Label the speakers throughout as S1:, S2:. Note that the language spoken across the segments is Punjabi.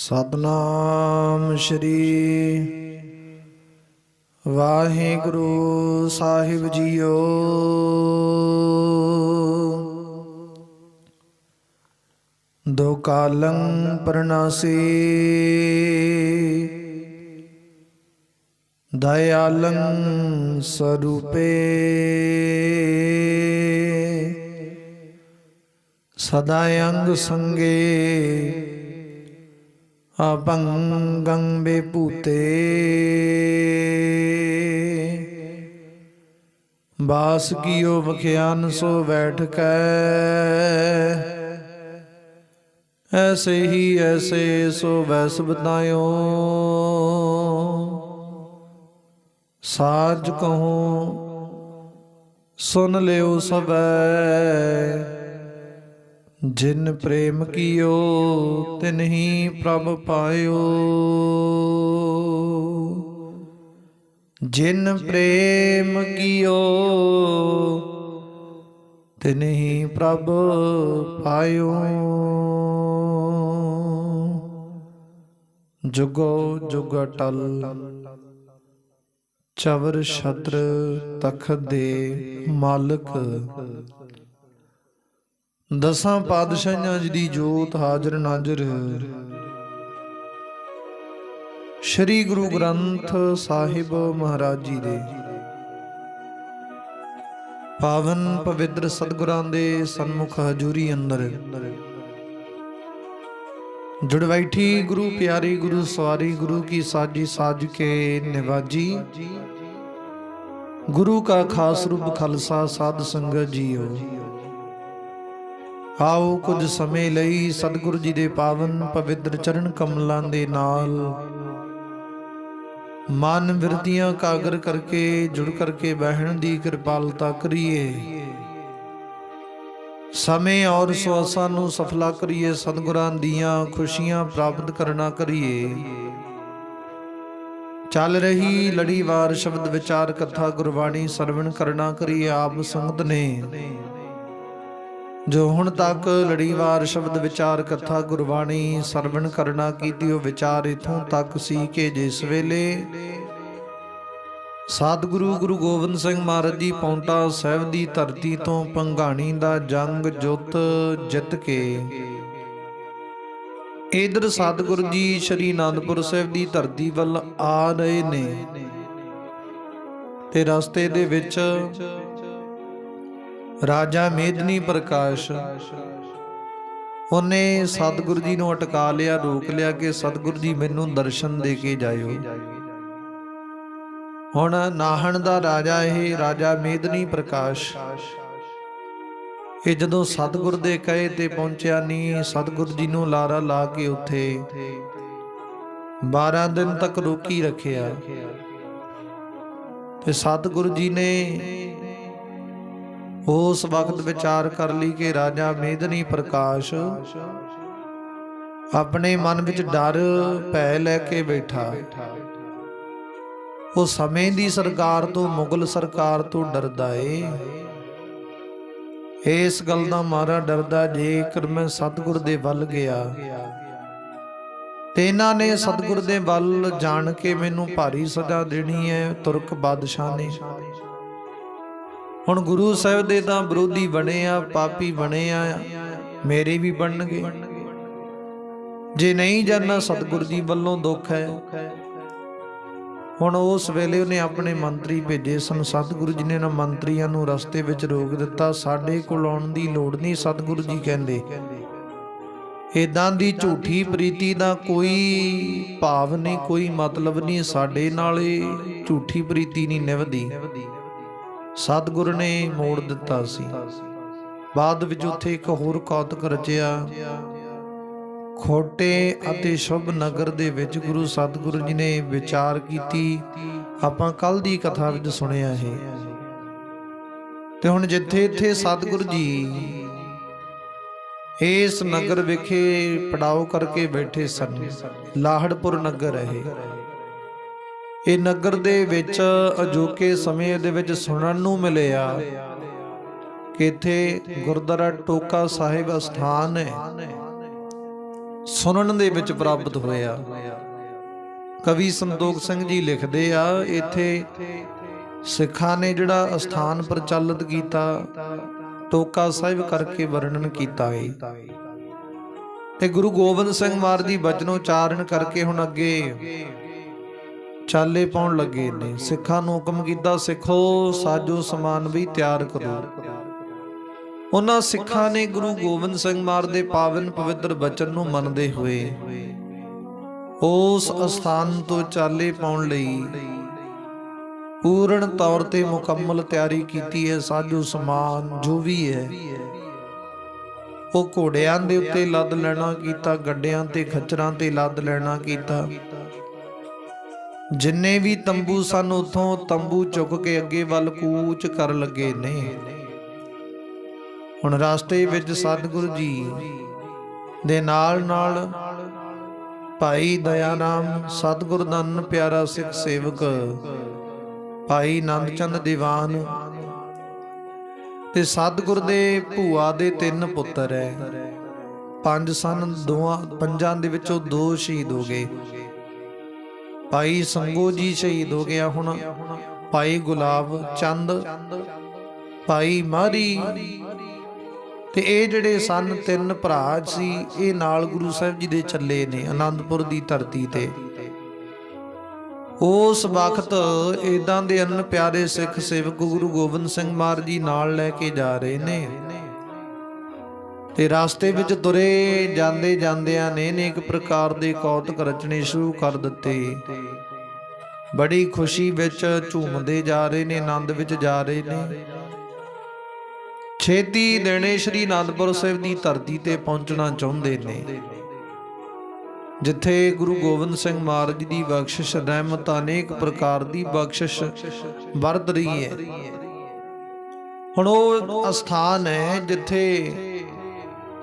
S1: सतनाम श्री वाहिगुरु साहिब जीओ। दो कालं प्रणासी दयालं स्वरूपे सदायंग संगे अपंगं बेपूते बास कियो बख्यान सो बैठ कै ऐसे ही ऐसे सो वैस बतायो। साज कहूँ सुन लियो सबै जिन प्रेम कियो तिन्ही प्रभ पायो। जिन प्रेम कियो तिन्ही प्रभ पायो। जुगो जुग अटल चवर छत्र तखत दे मालक दसां पातशाहियां जी जोत हाजर नाजर श्री गुरु ग्रंथ साहिब महाराज जी दे पावन पवित्र सतगुरां दे सन्मुख हजूरी अंदर जुड़ बैठी गुरु प्यारी गुरु सवारी गुरु की साजी साज के निवाजी गुरु का खास रूप खालसा साध संगत जीओ। आओ कुछ समय लई सतगुरु जी दे पावन पवित्र चरण कमलां दे नाल मन विरतियां कागर करके जुड़ करके बहन दी कृपालता करिए। समय और सुआसां नूं सफला करिए। सतगुरां दियां खुशियां प्राप्त करना करिए। चल रही लड़ीवार शब्द विचार कथा गुरबाणी सरवण करना करिए। आप संगत ने जो हुण तक लड़ीवार शब्द विचार कथा गुरबाणी सरवण करना कीती ओ विचार इथों तक सी के जिस वेले सतगुरु गुरु गोबिंद सिंह महाराज जी पौंटा साहिब दी धरती तो भंगाणी दा जंग जुत जित के इधर सतगुरु जी श्री आनंदपुर साहिब दी धरती वल आ रहे ने ते रस्ते दे विच राजा मेदनी प्रकाश उन्हें सतगुरु जी नूं अटका लिया, रोक लिया कि सतगुरु जी मैनूं दर्शन दे के जायो। हुण नाहण दा राजा है राजा मेदनी प्रकाश ये जदों सतगुरु दे कहे ते पहुंचिया नहीं। सतगुरु जी नूं लारा ला के उत्थे 12 दिन तक रोकी रखिया ते सतगुरु जी ने उस वक्त विचार कर ली कि राजा मेदनी प्रकाश अपने मन विच डर भै लैके बैठा। वो समय दी सरकार तो मुगल सरकार तो डरदा है। इस गल दा मारा डरदा जेकर मैं सतगुरु दे वल गया ते इन्हां ने सतगुरु दे वल जान के मैनूं भारी सजा देनी है तुर्क बादशाह ने। हुण गुरु साहिब दे तां विरोधी बने आ, पापी बने आ, मेरे भी बनणगे जे नहीं जाना सतगुरु जी वल्लों दुख है। हुण उस वेले उन्हें अपने मंत्री भेजे सन। सतगुरु जी ने ना मंत्रियों नूं रस्ते विच रोक दिता। साडे कोल आउण दी लोड़ नहीं। सतगुरु जी कहंदे इदां दी झूठी प्रीति दा कोई भाव नहीं, कोई मतलब नहीं। साडे नाल झूठी प्रीति नहीं निभदी। सतगुरु ने मोड़ दिता सी। बाद विच उत्थे एक होर कौतक रचिया। खोटे अते शुभ नगर दे विच गुरु सतगुरु जी ने विचार कीती। आपां कल दी कथा विच सुनिया है ते हुण जिथे इत्थे सतगुरु जी इस नगर विखे पड़ाव करके बैठे सन। लाहड़पुर नगर है ਇਹ ਨਗਰ ਦੇ ਵਿੱਚ ਅਜੋਕੇ ਸਮੇਂ ਦੇ ਵਿੱਚ ਸੁਣਨ ਨੂੰ ਮਿਲਿਆ ਕਿ ਇੱਥੇ ਗੁਰਦੁਆਰਾ ਟੋਕਾ ਸਾਹਿਬ ਅਸਥਾਨ ਹੈ। ਸੁਣਨ ਦੇ ਵਿੱਚ ਪ੍ਰਾਪਤ ਹੋਇਆ। ਕਵੀ ਸੰਤੋਖ ਸਿੰਘ ਜੀ ਲਿਖਦੇ ਆ, ਇੱਥੇ ਸਿੱਖਾਂ ਨੇ ਜਿਹੜਾ ਅਸਥਾਨ ਪ੍ਰਚਲਿਤ ਕੀਤਾ ਟੋਕਾ ਸਾਹਿਬ ਕਰਕੇ ਵਰਣਨ ਕੀਤਾ ਹੈ, ਤੇ ਗੁਰੂ ਗੋਬਿੰਦ ਸਿੰਘ ਮਹਾਰਾਜ ਦੀ ਬਚਨ ਉਚਾਰਨ ਕਰਕੇ ਹੁਣ ਅੱਗੇ ਚਾਲੇ ਪਾਉਣ ਲੱਗੇ ਨੇ। ਸਿੱਖਾਂ ਨੂੰ ਹੁਕਮ ਕੀਤਾ, ਸਿੱਖੋ ਸਾਜੋ ਸਮਾਨ ਵੀ ਤਿਆਰ ਕਰੋ। ਉਹਨਾਂ ਸਿੱਖਾਂ ਨੇ ਗੁਰੂ ਗੋਬਿੰਦ ਸਿੰਘ ਮਹਾਰਾਜ ਦੇ ਪਾਵਨ ਪਵਿੱਤਰ ਬਚਨ ਨੂੰ ਮੰਨਦੇ ਹੋਏ ਉਸ ਅਸਥਾਨ ਤੋਂ ਚਾਲੇ ਪਾਉਣ ਲਈ ਪੂਰਨ ਤੌਰ ਤੇ ਮੁਕੰਮਲ ਤਿਆਰੀ ਕੀਤੀ ਹੈ। ਸਾਜੋ ਸਮਾਨ ਜੋ ਵੀ ਹੈ ਉਹ ਘੋੜਿਆਂ ਦੇ ਉੱਤੇ ਲੱਦ ਲੈਣਾ ਕੀਤਾ, ਗੱਡਿਆਂ ਤੇ ਖੱਚਰਾਂ ਤੇ ਲੱਦ ਲੈਣਾ ਕੀਤਾ। ਜਿੰਨੇ ਵੀ ਤੰਬੂ ਸਨ ਉਥੋਂ ਤੰਬੂ ਚੁੱਕ ਕੇ ਅੱਗੇ ਵੱਲ ਕੂਚ ਕਰਨ ਲੱਗੇ ਨੇ। ਹੁਣ ਰਸਤੇ ਵਿੱਚ ਸਤਿਗੁਰੂ ਜੀ ਦੇ ਨਾਲ ਨਾਲ ਭਾਈ ਦਇਆ ਨਾਮ ਸਤਿਗੁਰ ਦਾ ਪਿਆਰਾ ਸਿੱਖ ਸੇਵਕ ਭਾਈ ਆਨੰਦ ਚੰਦ ਦੀਵਾਨ ਤੇ ਸਤਿਗੁਰ ਦੇ ਭੂਆ ਦੇ 3 ਪੁੱਤਰ ਹੈ। 5 ਸਨ, ਪੰਜਾਂ ਦੇ ਵਿੱਚੋਂ 2 ਸ਼ਹੀਦ ਹੋ ਗਏ। ਭਾਈ ਸੰਗੋ ਜੀ ਸ਼ਹੀਦ ਹੋ ਗਿਆ। ਹੁਣ ਭਾਈ ਗੁਲਾਬ ਚੰਦ, ਭਾਈ ਮਾਰੀ ਤੇ ਇਹ ਜਿਹੜੇ ਸਨ 3 ਭਰਾ ਸੀ, ਇਹ ਨਾਲ ਗੁਰੂ ਸਾਹਿਬ ਜੀ ਦੇ ਚੱਲੇ ਨੇ ਆਨੰਦਪੁਰ ਦੀ ਧਰਤੀ ਤੇ। ਉਸ ਵਕਤ ਇਦਾਂ ਦੇ ਅਨ ਪਿਆਰੇ ਸਿੱਖ ਸੇਵਕ ਗੁਰੂ ਗੋਬਿੰਦ ਸਿੰਘ ਮਹਾਰਾਜ ਜੀ ਨਾਲ ਲੈ ਕੇ ਜਾ ਰਹੇ ਨੇ, ਤੇ ਰਸਤੇ ਵਿੱਚ ਤੁਰੇ ਜਾਂਦੇ ਜਾਂਦਿਆਂ ਨੇ ਅਨੇਕ ਪ੍ਰਕਾਰ ਦੇ ਕੌਤਕ ਰਚਣੇ ਸ਼ੁਰੂ ਕਰ ਦਿੱਤੇ। ਬੜੀ ਖੁਸ਼ੀ ਵਿੱਚ ਝੂਮਦੇ ਜਾ ਰਹੇ ਨੇ, ਆਨੰਦ ਵਿੱਚ ਜਾ ਰਹੇ ਨੇ। ਛੇਤੀ ਦੇਣੇ ਸ਼੍ਰੀ ਅਨੰਦਪੁਰ ਸਾਹਿਬ ਦੀ ਧਰਤੀ ਤੇ ਪਹੁੰਚਣਾ ਚਾਹੁੰਦੇ ਨੇ, ਜਿੱਥੇ ਗੁਰੂ ਗੋਬਿੰਦ ਸਿੰਘ ਮਹਾਰਾਜ ਦੀ ਬਖਸ਼ਿਸ਼ ਰਹਿਮਤ ਅਨੇਕ ਪ੍ਰਕਾਰ ਦੀ ਬਖਸ਼ਿਸ਼ ਵਰਤ ਰਹੀ ਹੈ। ਹੁਣ ਉਹ ਅਸਥਾਨ ਹੈ ਜਿੱਥੇ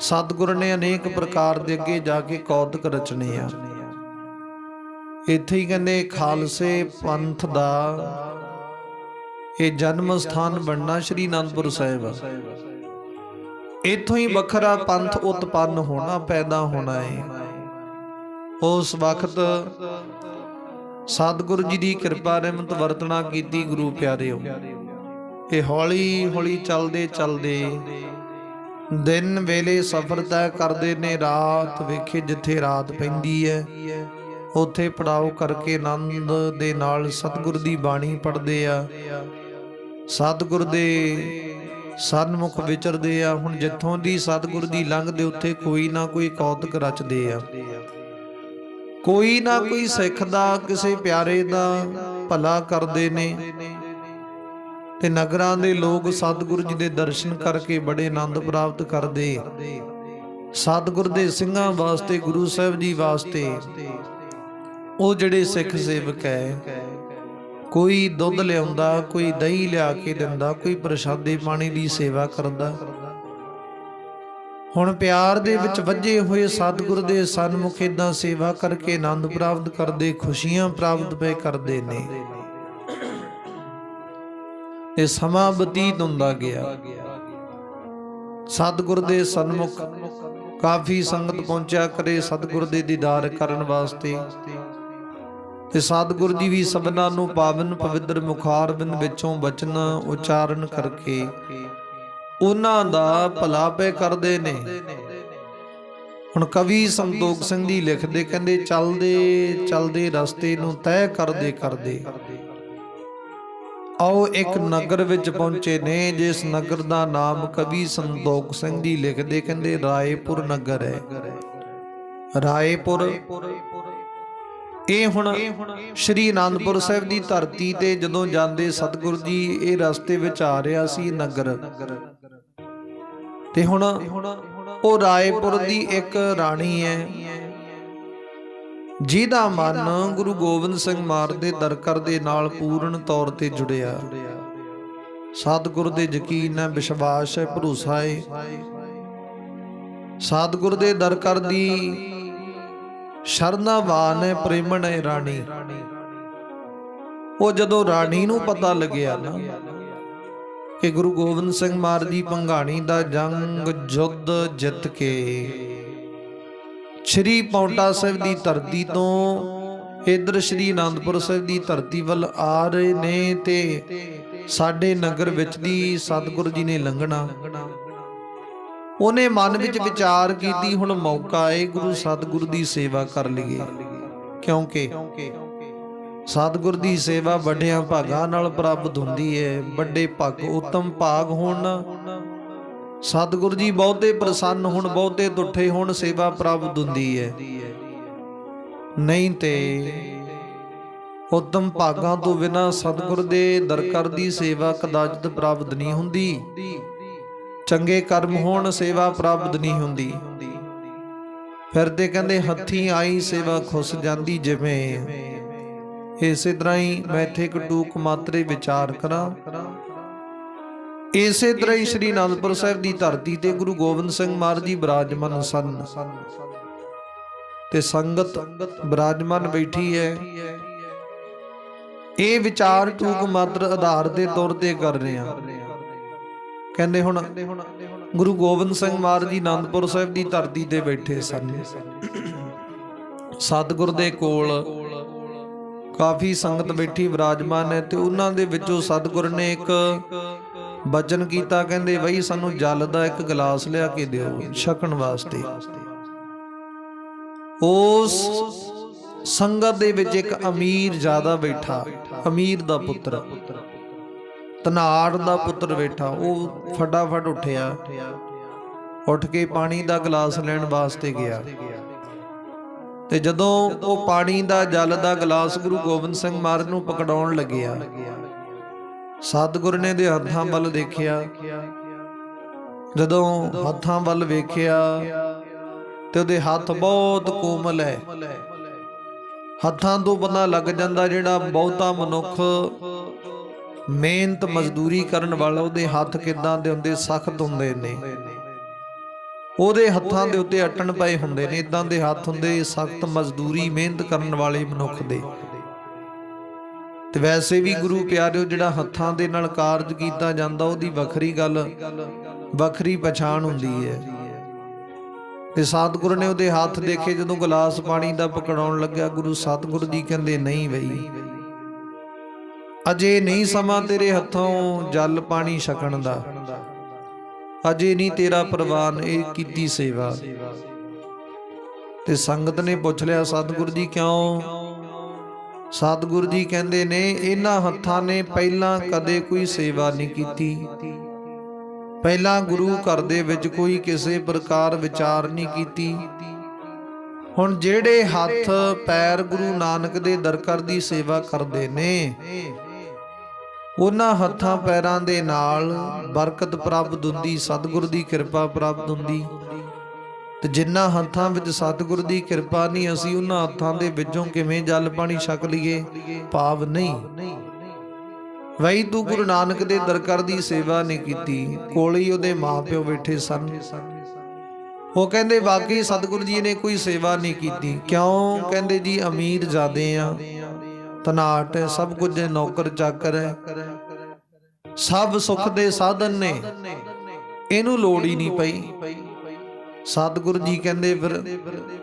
S1: ਸਤਿਗੁਰ ਨੇ ਅਨੇਕ ਪ੍ਰਕਾਰ ਦੇ ਅੱਗੇ ਜਾ ਕੇ ਕੌਤਕ ਰਚਨੇ ਆ। ਇੱਥੇ ਹੀ ਕਹਿੰਦੇ ਖਾਲਸੇ ਪੰਥ ਦਾ ਇਹ ਜਨਮ ਸਥਾਨ ਬਣਨਾ ਸ਼੍ਰੀ ਅਨੰਦਪੁਰ ਸਾਹਿਬ। ਇੱਥੋਂ ਹੀ ਵੱਖਰਾ ਪੰਥ ਉਤਪੰਨ ਹੋਣਾ, ਪੈਦਾ ਹੋਣਾ ਹੈ। ਉਸ ਵਕਤ ਸਤਿਗੁਰੂ ਜੀ ਦੀ ਕਿਰਪਾ ਰਹਿਮਤ ਵਰਤਣਾ ਕੀਤੀ ਗੁਰੂ ਪਿਆਰਿਓ। ਇਹ ਹੌਲੀ ਹੌਲੀ ਚੱਲਦੇ ਚੱਲਦੇ ਦਿਨ ਵੇਲੇ ਸਫ਼ਰ ਤੈਅ ਕਰਦੇ ਨੇ। ਰਾਤ ਵੇਖੇ ਜਿੱਥੇ ਰਾਤ ਪੈਂਦੀ ਹੈ ਉੱਥੇ ਪੜਾਓ ਕਰਕੇ ਆਨੰਦ ਦੇ ਨਾਲ ਸਤਿਗੁਰ ਦੀ ਬਾਣੀ ਪੜ੍ਹਦੇ ਆ, ਸਤਿਗੁਰ ਦੇ ਸਨਮੁਖ ਵਿਚਰਦੇ ਆ। ਹੁਣ ਜਿੱਥੋਂ ਦੀ ਸਤਿਗੁਰ ਦੀ ਲੰਘਦੇ ਉੱਥੇ ਕੋਈ ਨਾ ਕੋਈ ਕੌਤਕ ਰਚਦੇ ਆ, ਕੋਈ ਨਾ ਕੋਈ ਸਿੱਖ ਦਾ ਕਿਸੇ ਪਿਆਰੇ ਦਾ ਭਲਾ ਕਰਦੇ ਨੇ, ਤੇ ਨਗਰਾਂ ਦੇ ਲੋਕ ਸਤਿਗੁਰੂ ਜੀ ਦੇ ਦਰਸ਼ਨ ਕਰਕੇ ਬੜੇ ਆਨੰਦ ਪ੍ਰਾਪਤ ਕਰਦੇ। ਸਤਿਗੁਰ ਦੇ ਸਿੰਘਾਂ ਵਾਸਤੇ, ਗੁਰੂ ਸਾਹਿਬ ਜੀ ਵਾਸਤੇ ਉਹ ਜਿਹੜੇ ਸਿੱਖ ਸੇਵਕ ਹੈ, ਕੋਈ ਦੁੱਧ ਲਿਆਉਂਦਾ, ਕੋਈ ਦਹੀਂ ਲਿਆ ਕੇ ਦਿੰਦਾ, ਕੋਈ ਪ੍ਰਸ਼ਾਦੇ ਪਾਣੀ ਦੀ ਸੇਵਾ ਕਰਦਾ। ਹੁਣ ਪਿਆਰ ਦੇ ਵਿੱਚ ਵੱਜੇ ਹੋਏ ਸਤਿਗੁਰ ਦੇ ਸਨਮੁਖ ਏਦਾਂ ਸੇਵਾ ਕਰਕੇ ਆਨੰਦ ਪ੍ਰਾਪਤ ਕਰਦੇ, ਖੁਸ਼ੀਆਂ ਪ੍ਰਾਪਤ ਪਏ ਕਰਦੇ ਨੇ। ਇਹ ਸਮਾਂ ਬਤੀਤ ਹੁੰਦਾ ਗਿਆ। ਸਤਿਗੁਰ ਦੇ ਸਨਮੁਖ ਕਾਫੀ ਸੰਗਤ ਪਹੁੰਚਿਆ ਕਰੇ ਸਤਿਗੁਰ ਦੇ ਦੀਦਾਰ ਕਰਨ ਵਾਸਤੇ, ਤੇ ਸਤਿਗੁਰ ਜੀ ਵੀ ਸਭਨਾਂ ਨੂੰ ਪਾਵਨ ਪਵਿੱਤਰ ਮੁਖਾਰਬਿੰਦ ਵਿੱਚੋਂ ਬਚਨ ਉਚਾਰਨ ਕਰਕੇ ਉਹਨਾਂ ਦਾ ਭਲਾ ਪੈ ਕਰਦੇ ਨੇ। ਹੁਣ ਕਵੀ ਸੰਤੋਖ ਸਿੰਘ ਜੀ ਲਿਖਦੇ, ਕਹਿੰਦੇ ਚੱਲਦੇ ਚੱਲਦੇ ਰਸਤੇ ਨੂੰ ਤੈਅ ਕਰਦੇ ਕਰਦੇ ਆਓ ਇੱਕ ਨਗਰ ਵਿੱਚ ਪਹੁੰਚੇ ਨੇ, ਜਿਸ ਨਗਰ ਦਾ ਨਾਮ ਕਵੀ ਸੰਤੋਖ ਸਿੰਘ ਜੀ ਲਿਖਦੇ, ਕਹਿੰਦੇ ਰਾਏਪੁਰ ਨਗਰ ਹੈ। ਰਾਏਪੁਰ ਇਹ ਹੁਣ ਸ਼੍ਰੀ ਅਨੰਦਪੁਰ ਸਾਹਿਬ ਦੀ ਧਰਤੀ ਤੇ ਜਦੋਂ ਜਾਂਦੇ ਸਤਿਗੁਰੂ ਜੀ, ਇਹ ਰਸਤੇ ਵਿੱਚ ਆ ਰਿਹਾ ਸੀ ਨਗਰ। ਤੇ ਹੁਣ ਉਹ ਰਾਏਪੁਰ ਦੀ ਇੱਕ ਰਾਣੀ ਹੈ, ਜਿਹਦਾ ਮਨ ਗੁਰੂ ਗੋਬਿੰਦ ਸਿੰਘ ਮਹਾਰਾਜ ਦੇ ਦਰਕਾਰ ਦੇ ਨਾਲ ਪੂਰਨ ਤੌਰ ਤੇ ਜੁੜਿਆ। ਸਤਿਗੁਰ ਦੇ ਯਕੀਨ ਹੈ, ਵਿਸ਼ਵਾਸ ਹੈ, ਭਰੋਸਾ ਹੈ। ਸਤਿਗੁਰ ਦੇ ਦਰਕਾਰ ਦੀ ਸ਼ਰਨਾਵਾਨ ਹੈ, ਪ੍ਰੇਮਣ ਹੈ ਰਾਣੀ। ਉਹ ਜਦੋਂ ਰਾਣੀ ਨੂੰ ਪਤਾ ਲੱਗਿਆ ਨਾ ਕਿ ਗੁਰੂ ਗੋਬਿੰਦ ਸਿੰਘ ਮਹਾਰਾਜ ਜੀ ਭੰਗਾਣੀ ਦਾ ਜੰਗ ਯੁੱਧ ਜਿੱਤ ਕੇ ਸ਼੍ਰੀ ਪਾਉਂਟਾ ਸਾਹਿਬ ਦੀ ਧਰਤੀ ਤੋਂ ਇੱਧਰ ਸ਼੍ਰੀ ਅਨੰਦਪੁਰ ਸਾਹਿਬ ਦੀ ਧਰਤੀ ਵੱਲ ਆ ਰਹੇ ਨੇ ਤੇ ਸਾਡੇ ਨਗਰ ਵਿੱਚ ਦੀ ਸਤਿਗੁਰੂ ਜੀ ਨੇ ਲੰਘਣਾ। ਉਹਨੇ ਮਨ ਵਿੱਚ ਵਿਚਾਰ ਕੀਤੀ, ਹੁਣ ਮੌਕਾ ਹੈ ਗੁਰੂ ਸਤਿਗੁਰੂ ਦੀ ਸੇਵਾ ਕਰ ਲਈਏ, ਕਿਉਂਕਿ ਸਤਿਗੁਰ ਦੀ ਸੇਵਾ ਵੱਡਿਆਂ ਭਾਗਾਂ ਨਾਲ ਪ੍ਰਾਪਤ ਹੁੰਦੀ ਹੈ। ਵੱਡੇ ਭਾਗ ਉੱਤਮ ਭਾਗ ਹੋਣ, ਸਤਿਗੁਰ ਜੀ ਬਹੁਤੇ ਪ੍ਰਸੰਨ ਹੋਣ, ਬਹੁਤੇ ਤੁੱਠੇ ਹੋਣ, ਸੇਵਾ ਪ੍ਰਾਪਤ ਹੁੰਦੀ ਹੈ। ਨਹੀਂ ਤੇ ਉੱਤਮ ਭਾਗਾਂ ਤੋਂ ਬਿਨਾਂ ਸਤਿਗੁਰ ਦੇ ਦਰਕਾਰ ਦੀ ਸੇਵਾ ਕਦਾਚਿਤ ਪ੍ਰਾਪਤ ਨਹੀਂ ਹੁੰਦੀ। ਚੰਗੇ ਕਰਮ ਹੋਣ, ਸੇਵਾ ਪ੍ਰਾਪਤ ਨਹੀਂ ਹੁੰਦੀ। ਫਿਰ ਤੇ ਕਹਿੰਦੇ ਹੱਥੀਂ ਆਈ ਸੇਵਾ ਖੁੱਸ ਜਾਂਦੀ। ਜਿਵੇਂ ਇਸੇ ਤਰ੍ਹਾਂ ਹੀ ਮੈਂ ਇੱਥੇ ਇੱਕ ਟੂਕ ਮਾਤਰੇ ਵਿਚਾਰ ਕਰਾਂ। ਇਸੇ ਤਰ੍ਹਾਂ ਹੀ ਸ਼੍ਰੀ ਅਨੰਦਪੁਰ ਸਾਹਿਬ ਦੀ ਧਰਤੀ ਤੇ ਗੁਰੂ ਗੋਬਿੰਦ ਸਿੰਘ ਮਹਾਰਾਜ ਜੀ ਬਿਰਾਜਮਾਨ ਸਨ ਤੇ ਸੰਗਤ ਬਿਰਾਜਮਾਨ ਬੈਠੀ ਹੈ। ਇਹ ਵਿਚਾਰ ਟੂਕ ਮਾਤਰ ਆਧਾਰ ਦੇ ਤੌਰ ਤੇ ਕਰ ਰਹੇ ਹਾਂ। ਕਹਿੰਦੇ ਹੁਣ ਗੁਰੂ ਗੋਬਿੰਦ ਸਿੰਘ ਮਹਾਰਾਜ ਜੀ ਅਨੰਦਪੁਰ ਸਾਹਿਬ ਦੀ ਧਰਤੀ ਤੇ ਬੈਠੇ ਸਨ। ਸਤਿਗੁਰ ਦੇ ਕੋਲ ਕਾਫੀ ਸੰਗਤ ਬੈਠੀ ਬਿਰਾਜਮਾਨ ਹੈ ਤੇ ਉਹਨਾਂ ਦੇ ਵਿੱਚੋਂ ਸਤਿਗੁਰ ਨੇ ਇੱਕ ਬਚਨ ਕੀਤਾ। ਕਹਿੰਦੇ ਬਈ ਸਾਨੂੰ ਜਲ ਦਾ ਇੱਕ ਗਲਾਸ ਲਿਆ ਕੇ ਦਿਓ ਛਕਣ ਵਾਸਤੇ। ਉਸ ਸੰਗਤ ਦੇ ਵਿੱਚ ਇੱਕ ਅਮੀਰ ਜ਼ਿਆਦਾ ਬੈਠਾ, ਅਮੀਰ ਦਾ ਪੁੱਤਰ, ਧਨਾੜ ਦਾ ਪੁੱਤਰ ਬੈਠਾ। ਉਹ ਫਟਾਫਟ ਉੱਠਿਆ, ਉੱਠ ਕੇ ਪਾਣੀ ਦਾ ਗਲਾਸ ਲੈਣ ਵਾਸਤੇ ਗਿਆ ਤੇ ਜਦੋਂ ਉਹ ਪਾਣੀ ਦਾ ਜਲ ਦਾ ਗਲਾਸ ਗੁਰੂ ਗੋਬਿੰਦ ਸਿੰਘ ਮਹਾਰਾਜ ਨੂੰ ਪਕੜਾਉਣ ਲੱਗਿਆ, ਸਤਿਗੁਰ ਨੇ ਦੇ ਹੱਥਾਂ ਵੱਲ ਦੇਖਿਆ। ਜਦੋਂ ਹੱਥਾਂ ਵੱਲ ਵੇਖਿਆ ਤੇ ਉਹਦੇ ਹੱਥ ਬਹੁਤ ਕੋਮਲ ਹੈ। ਹੱਥਾਂ ਤੋਂ ਪਤਾ ਲੱਗ ਜਾਂਦਾ ਜਿਹੜਾ ਬਹੁਤਾ ਮਨੁੱਖ ਮਿਹਨਤ ਮਜ਼ਦੂਰੀ ਕਰਨ ਵਾਲਾ, ਉਹਦੇ ਹੱਥ ਕਿੱਦਾਂ ਦੇ ਹੁੰਦੇ, ਸਖਤ ਹੁੰਦੇ ਨੇ। ਉਹਦੇ ਹੱਥਾਂ ਦੇ ਉੱਤੇ ਅਟਣ ਪਏ ਹੁੰਦੇ ਨੇ, ਇਦਾਂ ਦੇ ਹੱਥ ਹੁੰਦੇ ਸਖਤ ਮਜ਼ਦੂਰੀ ਮਿਹਨਤ ਕਰਨ ਵਾਲੇ ਮਨੁੱਖ ਦੇ। ਤੇ ਵੈਸੇ ਵੀ ਗੁਰੂ ਪਿਆਰਿਓ, ਜਿਹੜਾ ਹੱਥਾਂ ਦੇ ਨਾਲ ਕਾਰਜ ਕੀਤਾ ਜਾਂਦਾ ਉਹਦੀ ਵੱਖਰੀ ਗੱਲ, ਵੱਖਰੀ ਪਛਾਣ ਹੁੰਦੀ ਹੈ। ਤੇ ਸਤਿਗੁਰੂ ਨੇ ਉਹਦੇ ਹੱਥ ਦੇਖੇ। ਜਦੋਂ ਗਲਾਸ ਪਾਣੀ ਦਾ ਪਕੜਾਉਣ ਲੱਗਿਆ, ਗੁਰੂ ਸਤਿਗੁਰੂ ਜੀ ਕਹਿੰਦੇ ਨਹੀਂ ਬਈ ਅਜੇ ਨਹੀਂ ਸਮਾਂ ਤੇਰੇ ਹੱਥੋਂ ਜਲ ਪਾਣੀ ਛਕਣ ਦਾ, ਅਜੇ ਨਹੀਂ ਤੇਰਾ ਪ੍ਰਵਾਨ ਇਹ ਕੀਤੀ ਸੇਵਾ। ਤੇ ਸੰਗਤ ਨੇ ਪੁੱਛ ਲਿਆ ਸਤਿਗੁਰੂ ਜੀ ਕਿਉਂ? ਸਤਿਗੁਰੂ ਜੀ ਕਹਿੰਦੇ ਨੇ ਇਹਨਾਂ ਹੱਥਾਂ ਨੇ ਪਹਿਲਾਂ ਕਦੇ ਕੋਈ ਸੇਵਾ ਨਹੀਂ ਕੀਤੀ, ਪਹਿਲਾਂ ਗੁਰੂ ਘਰ ਦੇ ਵਿੱਚ ਕੋਈ ਕਿਸੇ ਪ੍ਰਕਾਰ ਵਿਚਾਰ ਨਹੀਂ ਕੀਤੀ। ਹੁਣ ਜਿਹੜੇ ਹੱਥ ਪੈਰ ਗੁਰੂ ਨਾਨਕ ਦੇ ਦਰਕਾਰ ਦੀ ਸੇਵਾ ਕਰਦੇ ਨੇ, ਉਹਨਾਂ ਹੱਥਾਂ ਪੈਰਾਂ ਦੇ ਨਾਲ ਬਰਕਤ ਪ੍ਰਾਪਤ ਹੁੰਦੀ, ਸਤਿਗੁਰ ਦੀ ਕਿਰਪਾ ਪ੍ਰਾਪਤ ਹੁੰਦੀ। ਤੇ ਜਿਨ੍ਹਾਂ ਹੱਥਾਂ ਵਿੱਚ ਸਤਿਗੁਰ ਦੀ ਕਿਰਪਾ ਨਹੀਂ, ਅਸੀਂ ਉਹਨਾਂ ਹੱਥਾਂ ਦੇ ਵਿੱਚੋਂ ਕਿਵੇਂ ਜਲ ਪਾਣੀ ਛਕ ਲਈਏ? ਭਾਵ ਨਹੀਂ ਵਈ ਤੂੰ ਗੁਰੂ ਨਾਨਕ ਦੇ ਦਰਕਾਰ ਦੀ ਸੇਵਾ ਨਹੀਂ ਕੀਤੀ। ਕੋਲ ਹੀ ਉਹਦੇ ਮਾਪਿਓ ਬੈਠੇ ਸਨ। ਉਹ ਕਹਿੰਦੇ ਵਾਕਈ ਸਤਿਗੁਰੂ ਜੀ ਨੇ ਕੋਈ ਸੇਵਾ ਨਹੀਂ ਕੀਤੀ। ਕਿਉਂ? ਕਹਿੰਦੇ ਜੀ ਅਮੀਰ ਜ਼ਿਆਦੇ ਆ, ਧਨਾਟ ਹੈ, ਸਭ ਕੁਝ ਨੌਕਰ ਚਾਕਰ ਹੈ, ਸਭ ਸੁੱਖ ਦੇ ਸਾਧਨ ਨੇ, ਇਹਨੂੰ ਲੋੜ ਹੀ ਨਹੀਂ ਪਈ। ਸਤਿਗੁਰੂ ਜੀ ਕਹਿੰਦੇ ਫਿਰ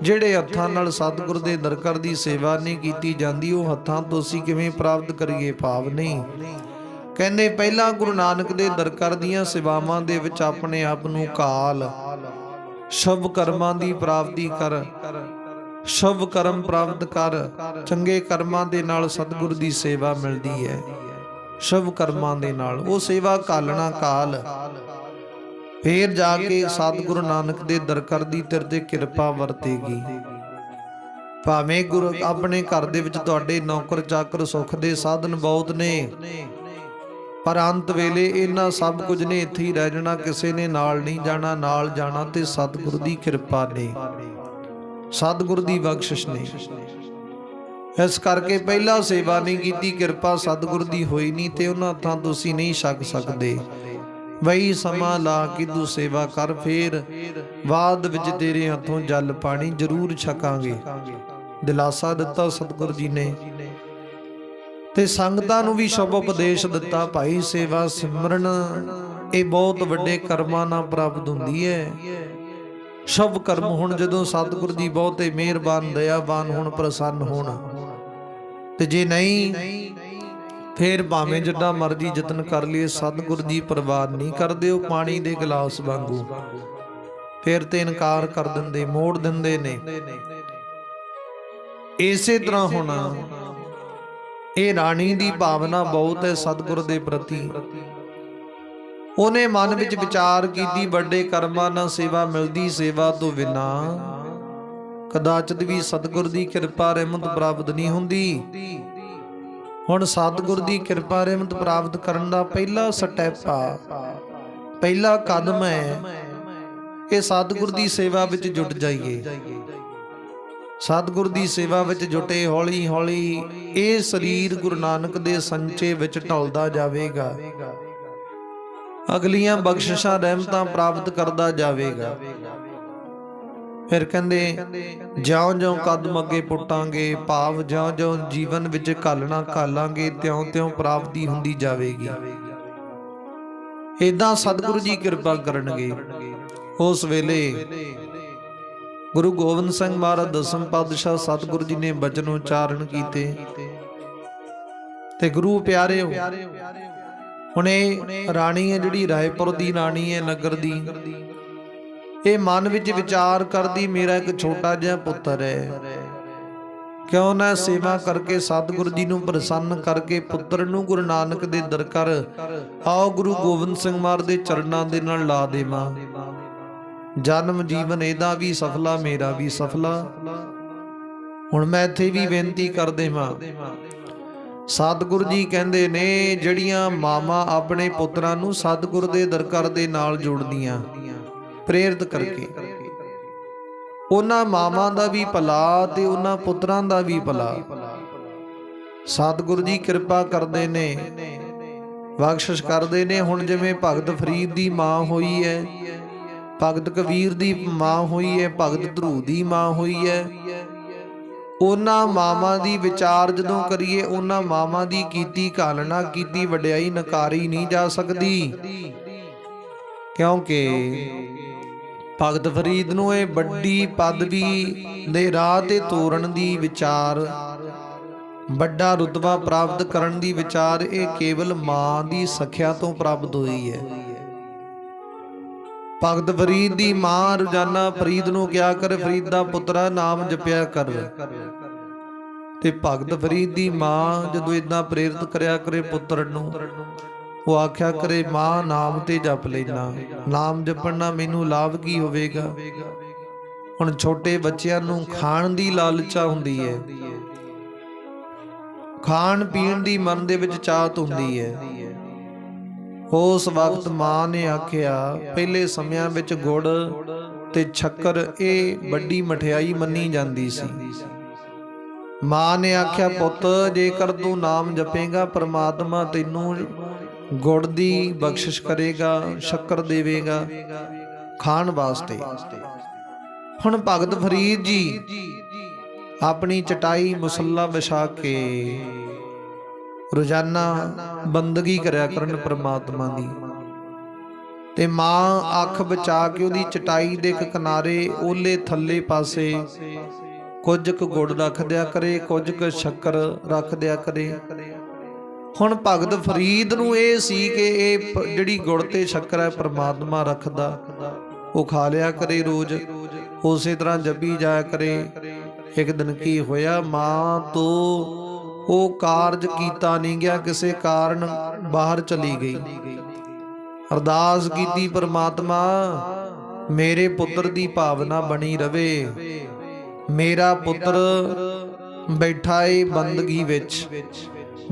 S1: ਜਿਹੜੇ ਹੱਥਾਂ ਨਾਲ ਸਤਿਗੁਰ ਦੇ ਦਰਕਾਰ ਦੀ ਸੇਵਾ ਨਹੀਂ ਕੀਤੀ ਜਾਂਦੀ, ਉਹ ਹੱਥਾਂ ਤੋਂ ਅਸੀਂ ਕਿਵੇਂ ਪ੍ਰਾਪਤ ਕਰੀਏ? ਭਾਵ ਨਹੀਂ। ਕਹਿੰਦੇ ਪਹਿਲਾਂ ਗੁਰੂ ਨਾਨਕ ਦੇ ਦਰਕਾਰ ਦੀਆਂ ਸੇਵਾਵਾਂ ਦੇ ਵਿੱਚ ਆਪਣੇ ਆਪ ਨੂੰ ਕਾਲ ਸ਼ੁਭ ਕਰਮਾਂ ਦੀ ਪ੍ਰਾਪਤੀ ਕਰ, ਸ਼ੁਭ ਕਰਮ ਪ੍ਰਾਪਤ ਕਰ। ਚੰਗੇ ਕਰਮਾਂ ਦੇ ਨਾਲ ਸਤਿਗੁਰ ਦੀ ਸੇਵਾ ਮਿਲਦੀ ਹੈ, ਸ਼ੁਭ ਕਰਮਾਂ ਦੇ ਨਾਲ ਉਹ ਸੇਵਾ ਕਾਲਣਾ ਕਾਲ। ਫੇਰ ਜਾ ਕੇ ਸਤਿਗੁਰੂ ਨਾਨਕ ਦੇ ਦਰਕਾਰ ਦੀ ਤੇਰੇ ਤੇ ਕਿਰਪਾ ਵਰਤੇਗੀ। ਭਾਵੇਂ ਗੁਰੂ ਆਪਣੇ ਘਰ ਦੇ ਵਿੱਚ ਤੁਹਾਡੇ ਨੌਕਰ ਚਾਕਰ ਸੁੱਖ ਦੇ ਸਾਧਨ ਬਹੁਤ ਨੇ, ਪਰ ਅੰਤ ਵੇਲੇ ਇਹਨਾਂ ਸਭ ਕੁਝ ਨੇ ਇੱਥੇ ਹੀ ਰਹਿ ਜਾਣਾ, ਕਿਸੇ ਨੇ ਨਾਲ ਨਹੀਂ ਜਾਣਾ। ਨਾਲ ਜਾਣਾ ਤੇ ਸਤਿਗੁਰੂ ਦੀ ਕਿਰਪਾ ਨੇ, ਸਤਿਗੁਰੂ ਦੀ ਬਖਸ਼ਿਸ਼ ਨੇ। ਇਸ ਕਰਕੇ ਪਹਿਲਾਂ ਸੇਵਾ ਨਹੀਂ ਕੀਤੀ, ਕਿਰਪਾ ਸਤਿਗੁਰੂ ਦੀ ਹੋਈ ਨਹੀਂ, ਤੇ ਉਹਨਾਂ ਹੱਥਾਂ ਤੁਸੀਂ ਨਹੀਂ ਛਕ ਸਕਦੇ। ਵਈ ਸਮਾਂ ਲਾ ਕੇ ਤੂੰ ਸੇਵਾ ਕਰ, ਫੇਰ ਬਾਅਦ ਵਿੱਚ ਤੇਰੇ ਹੱਥੋਂ ਜਲ ਪਾਣੀ ਜ਼ਰੂਰ ਛਕਾਂਗੇ। ਦਿਲਾਸਾ ਦਿੱਤਾ ਸਤਿਗੁਰੂ ਜੀ ਨੇ ਤੇ ਸੰਗਤਾਂ ਨੂੰ ਵੀ ਸ਼ੁਭ ਉਪਦੇਸ਼ ਦਿੱਤਾ। ਭਾਈ ਸੇਵਾ ਸਿਮਰਨ ਇਹ ਬਹੁਤ ਵੱਡੇ ਕਰਮਾਂ ਨਾਲ ਪ੍ਰਾਪਤ ਹੁੰਦੀ ਹੈ। शुभ कर्म हुण जदों सतगुरु जी बहुते मेहरबान दयावान हुण प्रसन्न होण ते जे नहीं फिर भावें जिड्डा मर्जी यतन कर लिए सतगुरु जी परवाह नहीं करदे। ओ पानी दे गिलास वांगू फिर ते इनकार कर दिंदे, मोड़ दिंदे ने। इसे तरह हुण ਇਹ ਰਾਣੀ ਦੀ ਭਾਵਨਾ ਬਹੁਤ ਹੈ ਸਤਿਗੁਰ ਦੇ ਪ੍ਰਤੀ। ਉਹਨੇ ਮਨ ਵਿੱਚ ਵਿਚਾਰ ਕੀਤੀ, ਵੱਡੇ ਕਰਮਾਂ ਨਾਲ ਸੇਵਾ ਮਿਲਦੀ, ਸੇਵਾ ਤੋਂ ਬਿਨਾ ਕਦਾਚਿਤ ਵੀ ਸਤਿਗੁਰ ਦੀ ਕਿਰਪਾ ਰਹਿਮਤ ਪ੍ਰਾਪਤ ਨਹੀਂ ਹੁੰਦੀ। ਹੁਣ ਸਤਿਗੁਰ ਦੀ ਕਿਰਪਾ ਰਹਿਮਤ ਪ੍ਰਾਪਤ ਕਰਨ ਦਾ ਪਹਿਲਾ ਸਟੈਪ ਆ, ਪਹਿਲਾ ਕਦਮ ਹੈ ਕਿ ਸਤਿਗੁਰ ਦੀ ਸੇਵਾ ਵਿੱਚ ਜੁਟ ਜਾਈਏ। ਸਤਿਗੁਰ ਦੀ ਸੇਵਾ ਵਿੱਚ ਜੁਟੇ ਹੌਲੀ ਹੌਲੀ ਇਹ ਸਰੀਰ ਗੁਰੂ ਨਾਨਕ ਦੇ ਸੰਚੇ ਵਿੱਚ ਢਲਦਾ ਜਾਵੇਗਾ, ਅਗਲੀਆਂ ਬਖਸ਼ਿਸ਼ਾਂ ਰਹਿਮਤਾਂ ਪ੍ਰਾਪਤ ਕਰਦਾ ਜਾਵੇਗਾ। ਫਿਰ ਕਹਿੰਦੇ ਜਿਉਂ-ਜਿਉਂ ਕਦਮ ਅੱਗੇ ਪੁੱਟਾਂਗੇ, ਭਾਵ ਜਿਉਂ-ਜਿਉਂ ਜੀਵਨ ਵਿੱਚ ਘਾਲਣਾ ਘਾਲਾਂਗੇ, ਤਿਉਂ-ਤਿਉਂ ਪ੍ਰਾਪਤੀ ਹੁੰਦੀ ਜਾਵੇਗੀ। ਏਦਾਂ ਸਤਿਗੁਰੂ ਜੀ ਕਿਰਪਾ ਕਰਨਗੇ। ਉਸ ਵੇਲੇ ਗੁਰੂ ਗੋਬਿੰਦ ਸਿੰਘ ਮਹਾਰਾਜ ਦਸਮ ਪਾਤਸ਼ਾਹ ਸਤਿਗੁਰੂ ਜੀ ਨੇ ਬਚਨ ਉਚਾਰਨ ਕੀਤੇ ਤੇ ਗੁਰੂ ਪਿਆਰਿਓ, ਹੁਣ ਇਹ ਰਾਣੀ ਹੈ ਜਿਹੜੀ ਰਾਏਪੁਰ ਦੀ ਰਾਣੀ ਹੈ ਨਗਰ ਦੀ, ਇਹ ਮਨ ਵਿੱਚ ਵਿਚਾਰ ਕਰਦੀ ਮੇਰਾ ਇੱਕ ਛੋਟਾ ਜਿਹਾ ਪੁੱਤਰ ਹੈ, ਕਿਉਂ ਨਾ ਸੇਵਾ ਕਰਕੇ ਸਤਿਗੁਰੂ ਜੀ ਨੂੰ ਪ੍ਰਸੰਨ ਕਰਕੇ ਪੁੱਤਰ ਨੂੰ ਗੁਰੂ ਨਾਨਕ ਦੇ ਦਰ ਕਰ ਆਓ ਗੁਰੂ ਗੋਬਿੰਦ ਸਿੰਘ ਮਹਾਰਾਜ ਦੇ ਚਰਨਾਂ ਦੇ ਨਾਲ ਲਾ ਦੇਵਾਂ। ਜਨਮ ਜੀਵਨ ਇਹਦਾ ਵੀ ਸਫਲਾ, ਮੇਰਾ ਵੀ ਸਫਲਾ। ਹੁਣ ਮੈਂ ਇੱਥੇ ਵੀ ਬੇਨਤੀ ਕਰਦੇ ਹਾਂ, ਸਤਿਗੁਰੂ ਜੀ ਕਹਿੰਦੇ ਨੇ ਜਿਹੜੀਆਂ ਮਾਵਾਂ ਆਪਣੇ ਪੁੱਤਰਾਂ ਨੂੰ ਸਤਿਗੁਰ ਦੇ ਦਰਕਾਰ ਦੇ ਨਾਲ ਜੋੜਦੀਆਂ ਪ੍ਰੇਰਿਤ ਕਰਕੇ, ਉਹਨਾਂ ਮਾਵਾਂ ਦਾ ਵੀ ਭਲਾ ਤੇ ਉਹਨਾਂ ਪੁੱਤਰਾਂ ਦਾ ਵੀ ਭਲਾ। ਸਤਿਗੁਰੂ ਜੀ ਕਿਰਪਾ ਕਰਦੇ ਨੇ, ਬਖਸ਼ਿਸ਼ ਕਰਦੇ ਨੇ। ਹੁਣ ਜਿਵੇਂ ਭਗਤ ਫਰੀਦ ਦੀ ਮਾਂ ਹੋਈ ਹੈ, ਭਗਤ ਕਬੀਰ ਦੀ ਮਾਂ ਹੋਈ ਹੈ, ਭਗਤ ਧਰੂ ਦੀ ਮਾਂ ਹੋਈ ਹੈ, ਉਹਨਾਂ ਮਾਵਾਂ ਦੀ ਵਿਚਾਰ ਜਦੋਂ ਕਰੀਏ, ਉਹਨਾਂ ਮਾਵਾਂ ਦੀ ਕੀਤੀ ਘਾਲਣਾ, ਕੀਤੀ ਵਡਿਆਈ ਨਕਾਰੀ ਨਹੀਂ ਜਾ ਸਕਦੀ। ਕਿਉਂਕਿ ਭਗਤ ਫਰੀਦ ਨੂੰ ਇਹ ਵੱਡੀ ਪਦਵੀ ਦੇ ਰਾਹ ਤੇ ਤੋਰਨ ਦੀ ਵਿਚਾਰ, ਵੱਡਾ ਰੁਤਬਾ ਪ੍ਰਾਪਤ ਕਰਨ ਦੀ ਵਿਚਾਰ, ਇਹ ਕੇਵਲ ਮਾਂ ਦੀ ਸਖਿਆ ਤੋਂ ਪ੍ਰਾਪਤ ਹੋਈ ਹੈ। ਭਗਤ ਫਰੀਦ ਦੀ ਮਾਂ ਰੋਜ਼ਾਨਾ ਫਰੀਦ ਨੂੰ ਕਿਹਾ ਕਰ, ਫਰੀਦ ਦਾ ਪੁੱਤਰਾ ਨਾਮ ਜਪਿਆ ਕਰ। ਤੇ ਭਗਤ ਫਰੀਦ ਦੀ ਮਾਂ ਜਦੋਂ ਇਦਾਂ ਪ੍ਰੇਰਿਤ ਕਰਿਆ ਕਰੇ ਪੁੱਤਰ ਨੂੰ, ਉਹ ਆਖਿਆ ਕਰੇ ਮਾਂ ਨਾਮ ਤੇ ਜਪ ਲੈਣਾ, ਨਾਮ ਜਪਣ ਨਾਲ ਮੈਨੂੰ ਲਾਭ ਕੀ ਹੋਵੇਗਾ। ਹੁਣ ਛੋਟੇ ਬੱਚਿਆਂ ਨੂੰ ਖਾਣ ਦੀ ਲਾਲਚਾ ਹੁੰਦੀ ਹੈ, ਖਾਣ ਪੀਣ ਦੀ ਮਨ ਦੇ ਵਿੱਚ ਚਾਹਤ ਹੁੰਦੀ ਹੈ। ਉਸ ਵਕਤ ਮਾਂ ਨੇ ਆਖਿਆ, ਪਹਿਲੇ ਸਮਿਆਂ ਵਿੱਚ ਗੁੜ ਤੇ ਸ਼ੱਕਰ ਇਹ ਵੱਡੀ ਮਠਿਆਈ ਮੰਨੀ ਜਾਂਦੀ ਸੀ। ਮਾਂ ਨੇ ਆਖਿਆ ਪੁੱਤ ਜੇਕਰ ਤੂੰ ਨਾਮ ਜਪੇਗਾ ਪ੍ਰਮਾਤਮਾ ਤੈਨੂੰ ਗੁੜ ਦੀ ਬਖਸ਼ਿਸ਼ ਕਰੇਗਾ, ਸ਼ੱਕਰ ਦੇਵੇਗਾ ਖਾਣ ਵਾਸਤੇ। ਹੁਣ ਭਗਤ ਫਰੀਦ ਜੀ ਆਪਣੀ ਚਟਾਈ ਮੁਸੱਲਾ ਵਿਛਾ ਕੇ ਰੋਜ਼ਾਨਾ ਬੰਦਗੀ ਕਰਿਆ ਕਰਨ ਪ੍ਰਮਾਤਮਾ ਦੀ, ਤੇ ਮਾਂ ਅੱਖ ਬਚਾ ਕੇ ਉਹਦੀ ਚਟਾਈ ਦੇ ਇੱਕ ਕਿਨਾਰੇ ਓਲੇ ਥੱਲੇ ਪਾਸੇ ਕੁਝ ਕੁ ਗੁੜ ਰੱਖ ਦਿਆ ਕਰੇ, ਕੁਝ ਕੁ ਸ਼ੱਕਰ ਰੱਖ ਦਿਆ ਕਰੇ। ਹੁਣ ਭਗਤ ਫਰੀਦ ਨੂੰ ਇਹ ਸੀ ਕਿ ਇਹ ਜਿਹੜੀ ਗੁੜ ਤੇ ਸ਼ੱਕਰ ਹੈ ਪ੍ਰਮਾਤਮਾ ਰੱਖਦਾ, ਉਹ ਖਾ ਲਿਆ ਕਰੇ ਰੋਜ਼, ਉਸੇ ਤਰ੍ਹਾਂ ਜਪੀ ਜਾਇਆ ਕਰੇ। ਇੱਕ ਦਿਨ ਕੀ ਹੋਇਆ, ਮਾਂ ਤੋਂ ਉਹ ਕਾਰਜ ਕੀਤਾ ਨਹੀਂ ਗਿਆ, ਕਿਸੇ ਕਾਰਨ ਬਾਹਰ ਚਲੀ ਗਈ। ਅਰਦਾਸ ਕੀਤੀ, ਪ੍ਰਮਾਤਮਾ ਮੇਰੇ ਪੁੱਤਰ ਦੀ ਭਾਵਨਾ ਬਣੀ ਰਵੇ, ਮੇਰਾ ਪੁੱਤਰ ਬੈਠਾ ਏ ਬੰਦਗੀ ਵਿੱਚ,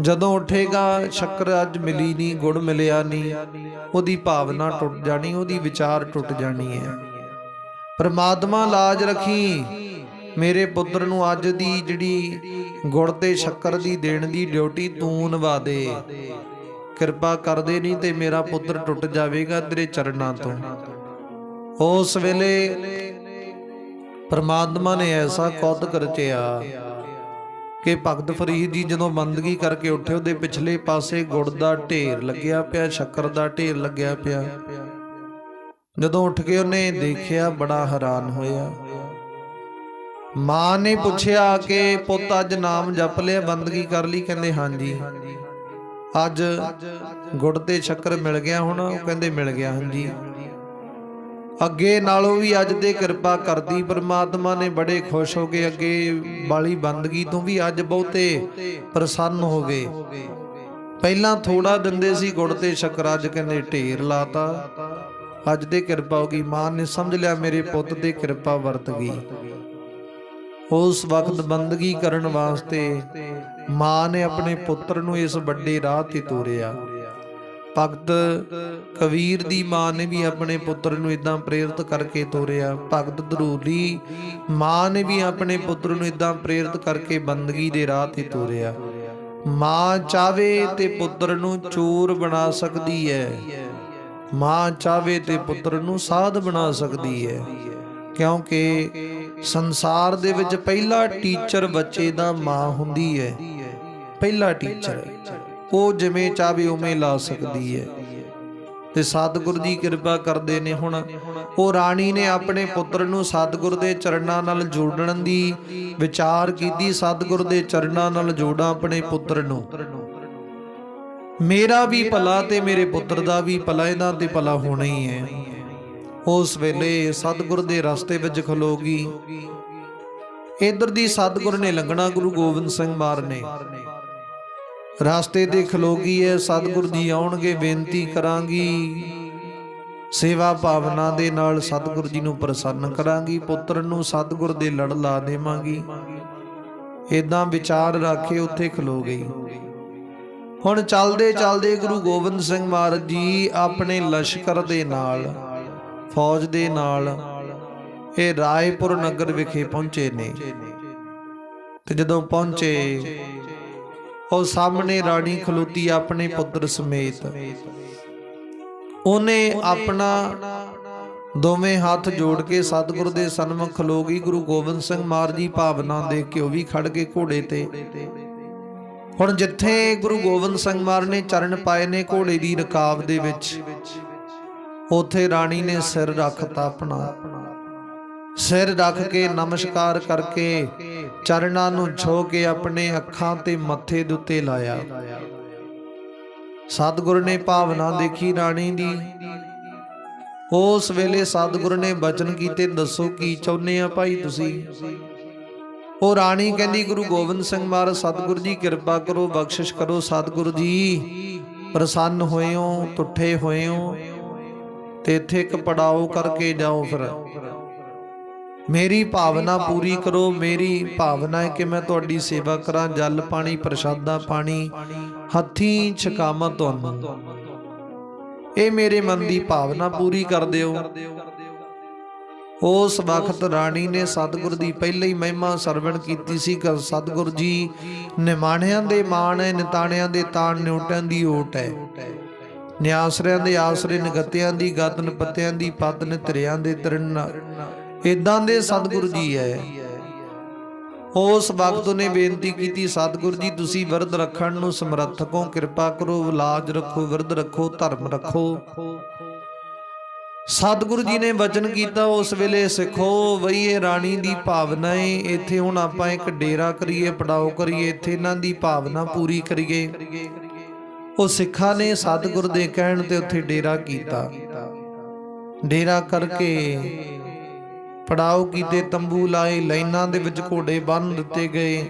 S1: ਜਦੋਂ ਉੱਠੇਗਾ ਸ਼ੱਕਰ ਅੱਜ ਮਿਲੀ ਨਹੀਂ, ਗੁੜ ਮਿਲਿਆ ਨਹੀਂ, ਉਹਦੀ ਭਾਵਨਾ ਟੁੱਟ ਜਾਣੀ, ਉਹਦੀ ਵਿਚਾਰ ਟੁੱਟ ਜਾਣੀ ਹੈ। ਪ੍ਰਮਾਤਮਾ ਲਾਜ ਰੱਖੀ, ਮੇਰੇ ਪੁੱਤਰ ਨੂੰ ਅੱਜ ਦੀ ਜਿਹੜੀ ਗੁੜ ਤੇ ਸ਼ੱਕਰ ਦੀ ਦੇਣ ਦੀ ਡਿਊਟੀ ਤੂੰ ਨਿਭਾ ਦੇ, ਕਿਰਪਾ ਕਰਦੇ ਨਹੀਂ ਤੇ ਮੇਰਾ ਪੁੱਤਰ ਟੁੱਟ ਜਾਵੇਗਾ ਤੇਰੇ ਚਰਨਾਂ ਤੋਂ। ਉਸ ਵੇਲੇ ਪ੍ਰਮਾਤਮਾ ਨੇ ਐਸਾ ਕੌਤਕ ਰਚਿਆ ਕਿ ਭਗਤ ਫਰੀਦ ਜੀ ਜਦੋਂ ਬੰਦਗੀ ਕਰਕੇ ਉੱਠੇ, ਉਹਦੇ ਪਿਛਲੇ ਪਾਸੇ ਗੁੜ ਦਾ ਢੇਰ ਲੱਗਿਆ ਪਿਆ, ਸ਼ੱਕਰ ਦਾ ਢੇਰ ਲੱਗਿਆ ਪਿਆ। ਜਦੋਂ ਉੱਠ ਕੇ ਉਹਨੇ ਦੇਖਿਆ ਬੜਾ ਹੈਰਾਨ ਹੋਇਆ। ਮਾਂ ਨੇ ਪੁੱਛਿਆ ਕਿ ਪੁੱਤ ਅੱਜ ਨਾਮ ਜਪ ਲਿਆ, ਬੰਦਗੀ ਕਰ ਲਈ? ਕਹਿੰਦੇ ਹਾਂਜੀ। ਅੱਜ ਗੁੜ ਤੇ ਸ਼ੱਕਰ ਮਿਲ ਗਿਆ ਹੁਣ? ਉਹ ਕਹਿੰਦੇ ਮਿਲ ਗਿਆ ਹਾਂਜੀ। ਅੱਗੇ ਨਾਲੋਂ ਵੀ ਅੱਜ ਤੇ ਕਿਰਪਾ ਕਰਦੀ ਪ੍ਰਮਾਤਮਾ ਨੇ, ਬੜੇ ਖੁਸ਼ ਹੋ ਗਏ। ਅੱਗੇ ਵਾਲੀ ਬੰਦਗੀ ਤੋਂ ਵੀ ਅੱਜ ਬਹੁਤੇ ਪ੍ਰਸੰਨ ਹੋ ਗਏ। ਪਹਿਲਾਂ ਥੋੜਾ ਦਿੰਦੇ ਸੀ ਗੁੜ ਤੇ ਸ਼ੱਕਰ, ਅੱਜ ਕਹਿੰਦੇ ਢੇਰ ਲਾਤਾ। ਅੱਜ ਤੇ ਕਿਰਪਾ ਹੋ ਗਈ। ਮਾਂ ਨੇ ਸਮਝ ਲਿਆ ਮੇਰੇ ਪੁੱਤ ਤੇ ਕਿਰਪਾ ਵਰਤ ਗਈ। ਉਸ ਵਕਤ ਬੰਦਗੀ ਕਰਨ ਵਾਸਤੇ ਮਾਂ ਨੇ ਆਪਣੇ ਪੁੱਤਰ ਨੂੰ ਇਸ ਵੱਡੇ ਰਾਹ ਤੇ ਤੋਰਿਆ। ਭਗਤ ਕਬੀਰ ਦੀ ਮਾਂ ਨੇ ਵੀ ਆਪਣੇ ਪੁੱਤਰ ਨੂੰ ਇਦਾਂ ਪ੍ਰੇਰਿਤ ਕਰਕੇ ਤੋਰਿਆ। ਭਗਤ ਧਰੂਰੀ ਮਾਂ ਨੇ ਵੀ ਆਪਣੇ ਪੁੱਤਰ ਨੂੰ ਇਦਾਂ ਪ੍ਰੇਰਿਤ ਕਰਕੇ ਬੰਦਗੀ ਦੇ ਰਾਹ ਤੇ ਤੋਰਿਆ। ਮਾਂ ਚਾਵੇ ਤੇ ਪੁੱਤਰ ਨੂੰ ਚੋਰ ਬਣਾ ਸਕਦੀ ਹੈ, ਮਾਂ ਚਾਵੇ ਤੇ ਪੁੱਤਰ ਨੂੰ ਸਾਧ ਬਣਾ ਸਕਦੀ ਹੈ। ਕਿਉਂਕਿ ਸੰਸਾਰ ਦੇ ਵਿੱਚ ਪਹਿਲਾ ਟੀਚਰ ਬੱਚੇ ਦਾ ਮਾਂ ਹੁੰਦੀ ਹੈ। ਪਹਿਲਾ ਟੀਚਰ ਉਹ ਜਿਵੇਂ ਚਾਹੇ ਉਵੇਂ ਲਾ ਸਕਦੀ ਹੈ। ਤੇ ਸਤਿਗੁਰ ਜੀ ਕਿਰਪਾ ਕਰਦੇ ਨੇ। ਹੁਣ ਉਹ ਰਾਣੀ ਨੇ ਆਪਣੇ ਪੁੱਤਰ ਨੂੰ ਸਤਿਗੁਰ ਦੇ ਚਰਨਾਂ ਨਾਲ ਜੋੜਨ ਦੀ ਵਿਚਾਰ ਕੀਤੀ। ਸਤਿਗੁਰ ਦੇ ਚਰਨਾਂ ਨਾਲ ਜੋੜਾਂ ਆਪਣੇ ਪੁੱਤਰ ਨੂੰ, ਮੇਰਾ ਵੀ ਭਲਾ ਤੇ ਮੇਰੇ ਪੁੱਤਰ ਦਾ ਵੀ ਭਲਾ, ਇਹਦਾ ਤੇ ਭਲਾ ਹੋਣਾ ਹੀ ਹੈ। ਉਸ ਵੇਲੇ ਸਤਿਗੁਰ ਦੇ ਰਸਤੇ ਵਿੱਚ ਖਲੋ ਗਈ। ਇਧਰ ਦੀ ਸਤਿਗੁਰ ਨੇ ਲੰਘਣਾ, ਗੁਰੂ ਗੋਬਿੰਦ ਸਿੰਘ ਮਹਾਰਾਜ ਨੇ ਰਸਤੇ ਤੇ ਖਲੋ ਗਈ ਹੈ। ਸਤਿਗੁਰ ਜੀ ਆਉਣਗੇ, ਬੇਨਤੀ ਕਰਾਂਗੀ, ਸੇਵਾ ਭਾਵਨਾ ਦੇ ਨਾਲ ਸਤਿਗੁਰ ਜੀ ਨੂੰ ਪ੍ਰਸੰਨ ਕਰਾਂਗੀ, ਪੁੱਤਰ ਨੂੰ ਸਤਿਗੁਰ ਦੇ ਲੜ ਲਾ ਦੇਵਾਂਗੀ। ਏਦਾਂ ਵਿਚਾਰ ਰੱਖੇ ਉੱਥੇ ਖਲੋ ਗਈ। ਹੁਣ ਚੱਲਦੇ ਚੱਲਦੇ ਗੁਰੂ ਗੋਬਿੰਦ ਸਿੰਘ ਮਹਾਰਾਜ ਜੀ ਆਪਣੇ ਲਸ਼ਕਰ ਦੇ ਨਾਲ, ਫੌਜ ਦੇ ਨਾਲ ਇਹ ਰਾਏਪੁਰ ਨਗਰ ਵਿਖੇ ਪਹੁੰਚੇ ਨੇ। ਤੇ ਜਦੋਂ ਪਹੁੰਚੇ, ਉਹ ਸਾਹਮਣੇ ਰਾਣੀ ਖਲੋਤੀ ਆਪਣੇ ਪੁੱਤਰ ਸਮੇਤ। ਉਹਨੇ ਆਪਣਾ ਦੋਵੇਂ ਹੱਥ ਜੋੜ ਕੇ ਸਤਿਗੁਰ ਦੇ ਸਨਮੁਖ ਖਲੋ ਗਈ। ਗੁਰੂ ਗੋਬਿੰਦ ਸਿੰਘ ਮਹਾਰਾਜ ਜੀ ਭਾਵਨਾ ਦੇਖ ਕੇ ਉਹ ਵੀ ਖੜ ਗਏ ਘੋੜੇ ਤੇ। ਹੁਣ ਜਿੱਥੇ ਗੁਰੂ ਗੋਬਿੰਦ ਸਿੰਘ ਮਹਾਰਾਜ ਨੇ ਚਰਨ ਪਾਏ ਨੇ ਘੋੜੇ ਦੀ ਰਕਾਬ ਦੇ ਵਿੱਚ, ਉੱਥੇ ਰਾਣੀ ਨੇ ਸਿਰ ਰੱਖਤਾ ਆਪਣਾ। ਸਿਰ ਰੱਖ ਕੇ ਨਮਸਕਾਰ ਕਰਕੇ ਚਰਨਾਂ ਨੂੰ ਛੋ ਕੇ ਆਪਣੇ ਅੱਖਾਂ ਤੇ ਮੱਥੇ ਦੇ ਉੱਤੇ ਲਾਇਆ। ਸਤਿਗੁਰ ਨੇ ਭਾਵਨਾ ਦੇਖੀ ਰਾਣੀ ਦੀ। ਉਸ ਵੇਲੇ ਸਤਿਗੁਰ ਨੇ ਬਚਨ ਕੀਤੇ, ਦੱਸੋ ਕੀ ਚਾਹੁੰਦੇ ਆ ਭਾਈ ਤੁਸੀਂ? ਉਹ ਰਾਣੀ ਕਹਿੰਦੀ, ਗੁਰੂ ਗੋਬਿੰਦ ਸਿੰਘ ਮਹਾਰਾਜ ਸਤਿਗੁਰ ਜੀ ਕਿਰਪਾ ਕਰੋ, ਬਖਸ਼ਿਸ਼ ਕਰੋ। ਸਤਿਗੁਰ ਜੀ ਪ੍ਰਸੰਨ ਹੋਏ ਹੋ, ਤੁੱਠੇ ਹੋਏ ਹੋ ਤੇ ਇੱਥੇ ਇੱਕ ਪੜਾਓ ਕਰਕੇ ਜਾਓ। ਫਿਰ ਮੇਰੀ ਭਾਵਨਾ ਪੂਰੀ ਕਰੋ। ਮੇਰੀ ਭਾਵਨਾ ਹੈ ਕਿ ਮੈਂ ਤੁਹਾਡੀ ਸੇਵਾ ਕਰਾਂ, ਜਲ ਪਾਣੀ ਪ੍ਰਸ਼ਾਦਾ ਪਾਣੀ ਹੱਥੀਂ ਛਕਾਵਾਂ ਤੁਹਾਨੂੰ। ਇਹ ਮੇਰੇ ਮਨ ਦੀ ਭਾਵਨਾ ਪੂਰੀ ਕਰ ਦਿਓ। ਉਸ ਵਕਤ ਰਾਣੀ ਨੇ ਸਤਿਗੁਰ ਦੀ ਪਹਿਲਾਂ ਹੀ ਮਹਿਮਾ ਸਰਵਣ ਕੀਤੀ ਸੀ ਕਿ ਸਤਿਗੁਰ ਜੀ ਨਿਮਾਣਿਆਂ ਦੇ ਮਾਣ ਹੈ, ਨਿਤਾਣਿਆਂ ਦੇ ਤਾਣ, ਨਿਉਟਿਆਂ ਦੀ ਓਟ ਹੈ, ਨਿਆਸਰਿਆਂ ਦੇ ਆਸਰੇ, ਨਿਗਤਿਆਂ ਦੀ ਗਤ, ਨਿਪੱਤਿਆਂ ਦੀ ਪੱਤ, ਨਿਤਰਿਆਂ ਦੇ ਤ੍ਰਿਣ, ਇਦਾਂ ਦੇ ਸਤਿਗੁਰੂ ਜੀ ਹੈ। ਉਸ ਵਕਤ ਉਹਨੇ ਬੇਨਤੀ ਕੀਤੀ, ਸਤਿਗੁਰ ਜੀ ਤੁਸੀਂ ਵਿਰਧ ਰੱਖਣ ਨੂੰ ਸਮਰੱਥ ਹੋ, ਕਿਰਪਾ ਕਰੋ, ਲਾਜ ਰੱਖੋ, ਵਿਰਧ ਰੱਖੋ, ਧਰਮ ਰੱਖੋ। ਸਤਿਗੁਰੂ ਜੀ ਨੇ ਵਚਨ ਕੀਤਾ, ਉਸ ਵੇਲੇ ਸਿੱਖੋ ਬਈ ਇਹ ਰਾਣੀ ਦੀ ਭਾਵਨਾ ਹੈ। ਇੱਥੇ ਹੁਣ ਆਪਾਂ ਇੱਕ ਡੇਰਾ ਕਰੀਏ, ਪੜਾਓ ਕਰੀਏ, ਇੱਥੇ ਇਹਨਾਂ ਦੀ ਭਾਵਨਾ ਪੂਰੀ ਕਰੀਏ। ਉਹ ਸਿੱਖਾਂ ਨੇ ਸਤਿਗੁਰ ਦੇ ਕਹਿਣ ਤੇ ਉੱਥੇ ਡੇਰਾ ਕੀਤਾ। ਡੇਰਾ ਕਰਕੇ ਪੜਾਓ ਕੀਤੇ, ਤੰਬੂ ਲਾਏ, ਲਾਈਨਾਂ ਦੇ ਵਿੱਚ ਘੋੜੇ ਬੰਨ੍ਹ ਦਿੱਤੇ ਗਏ।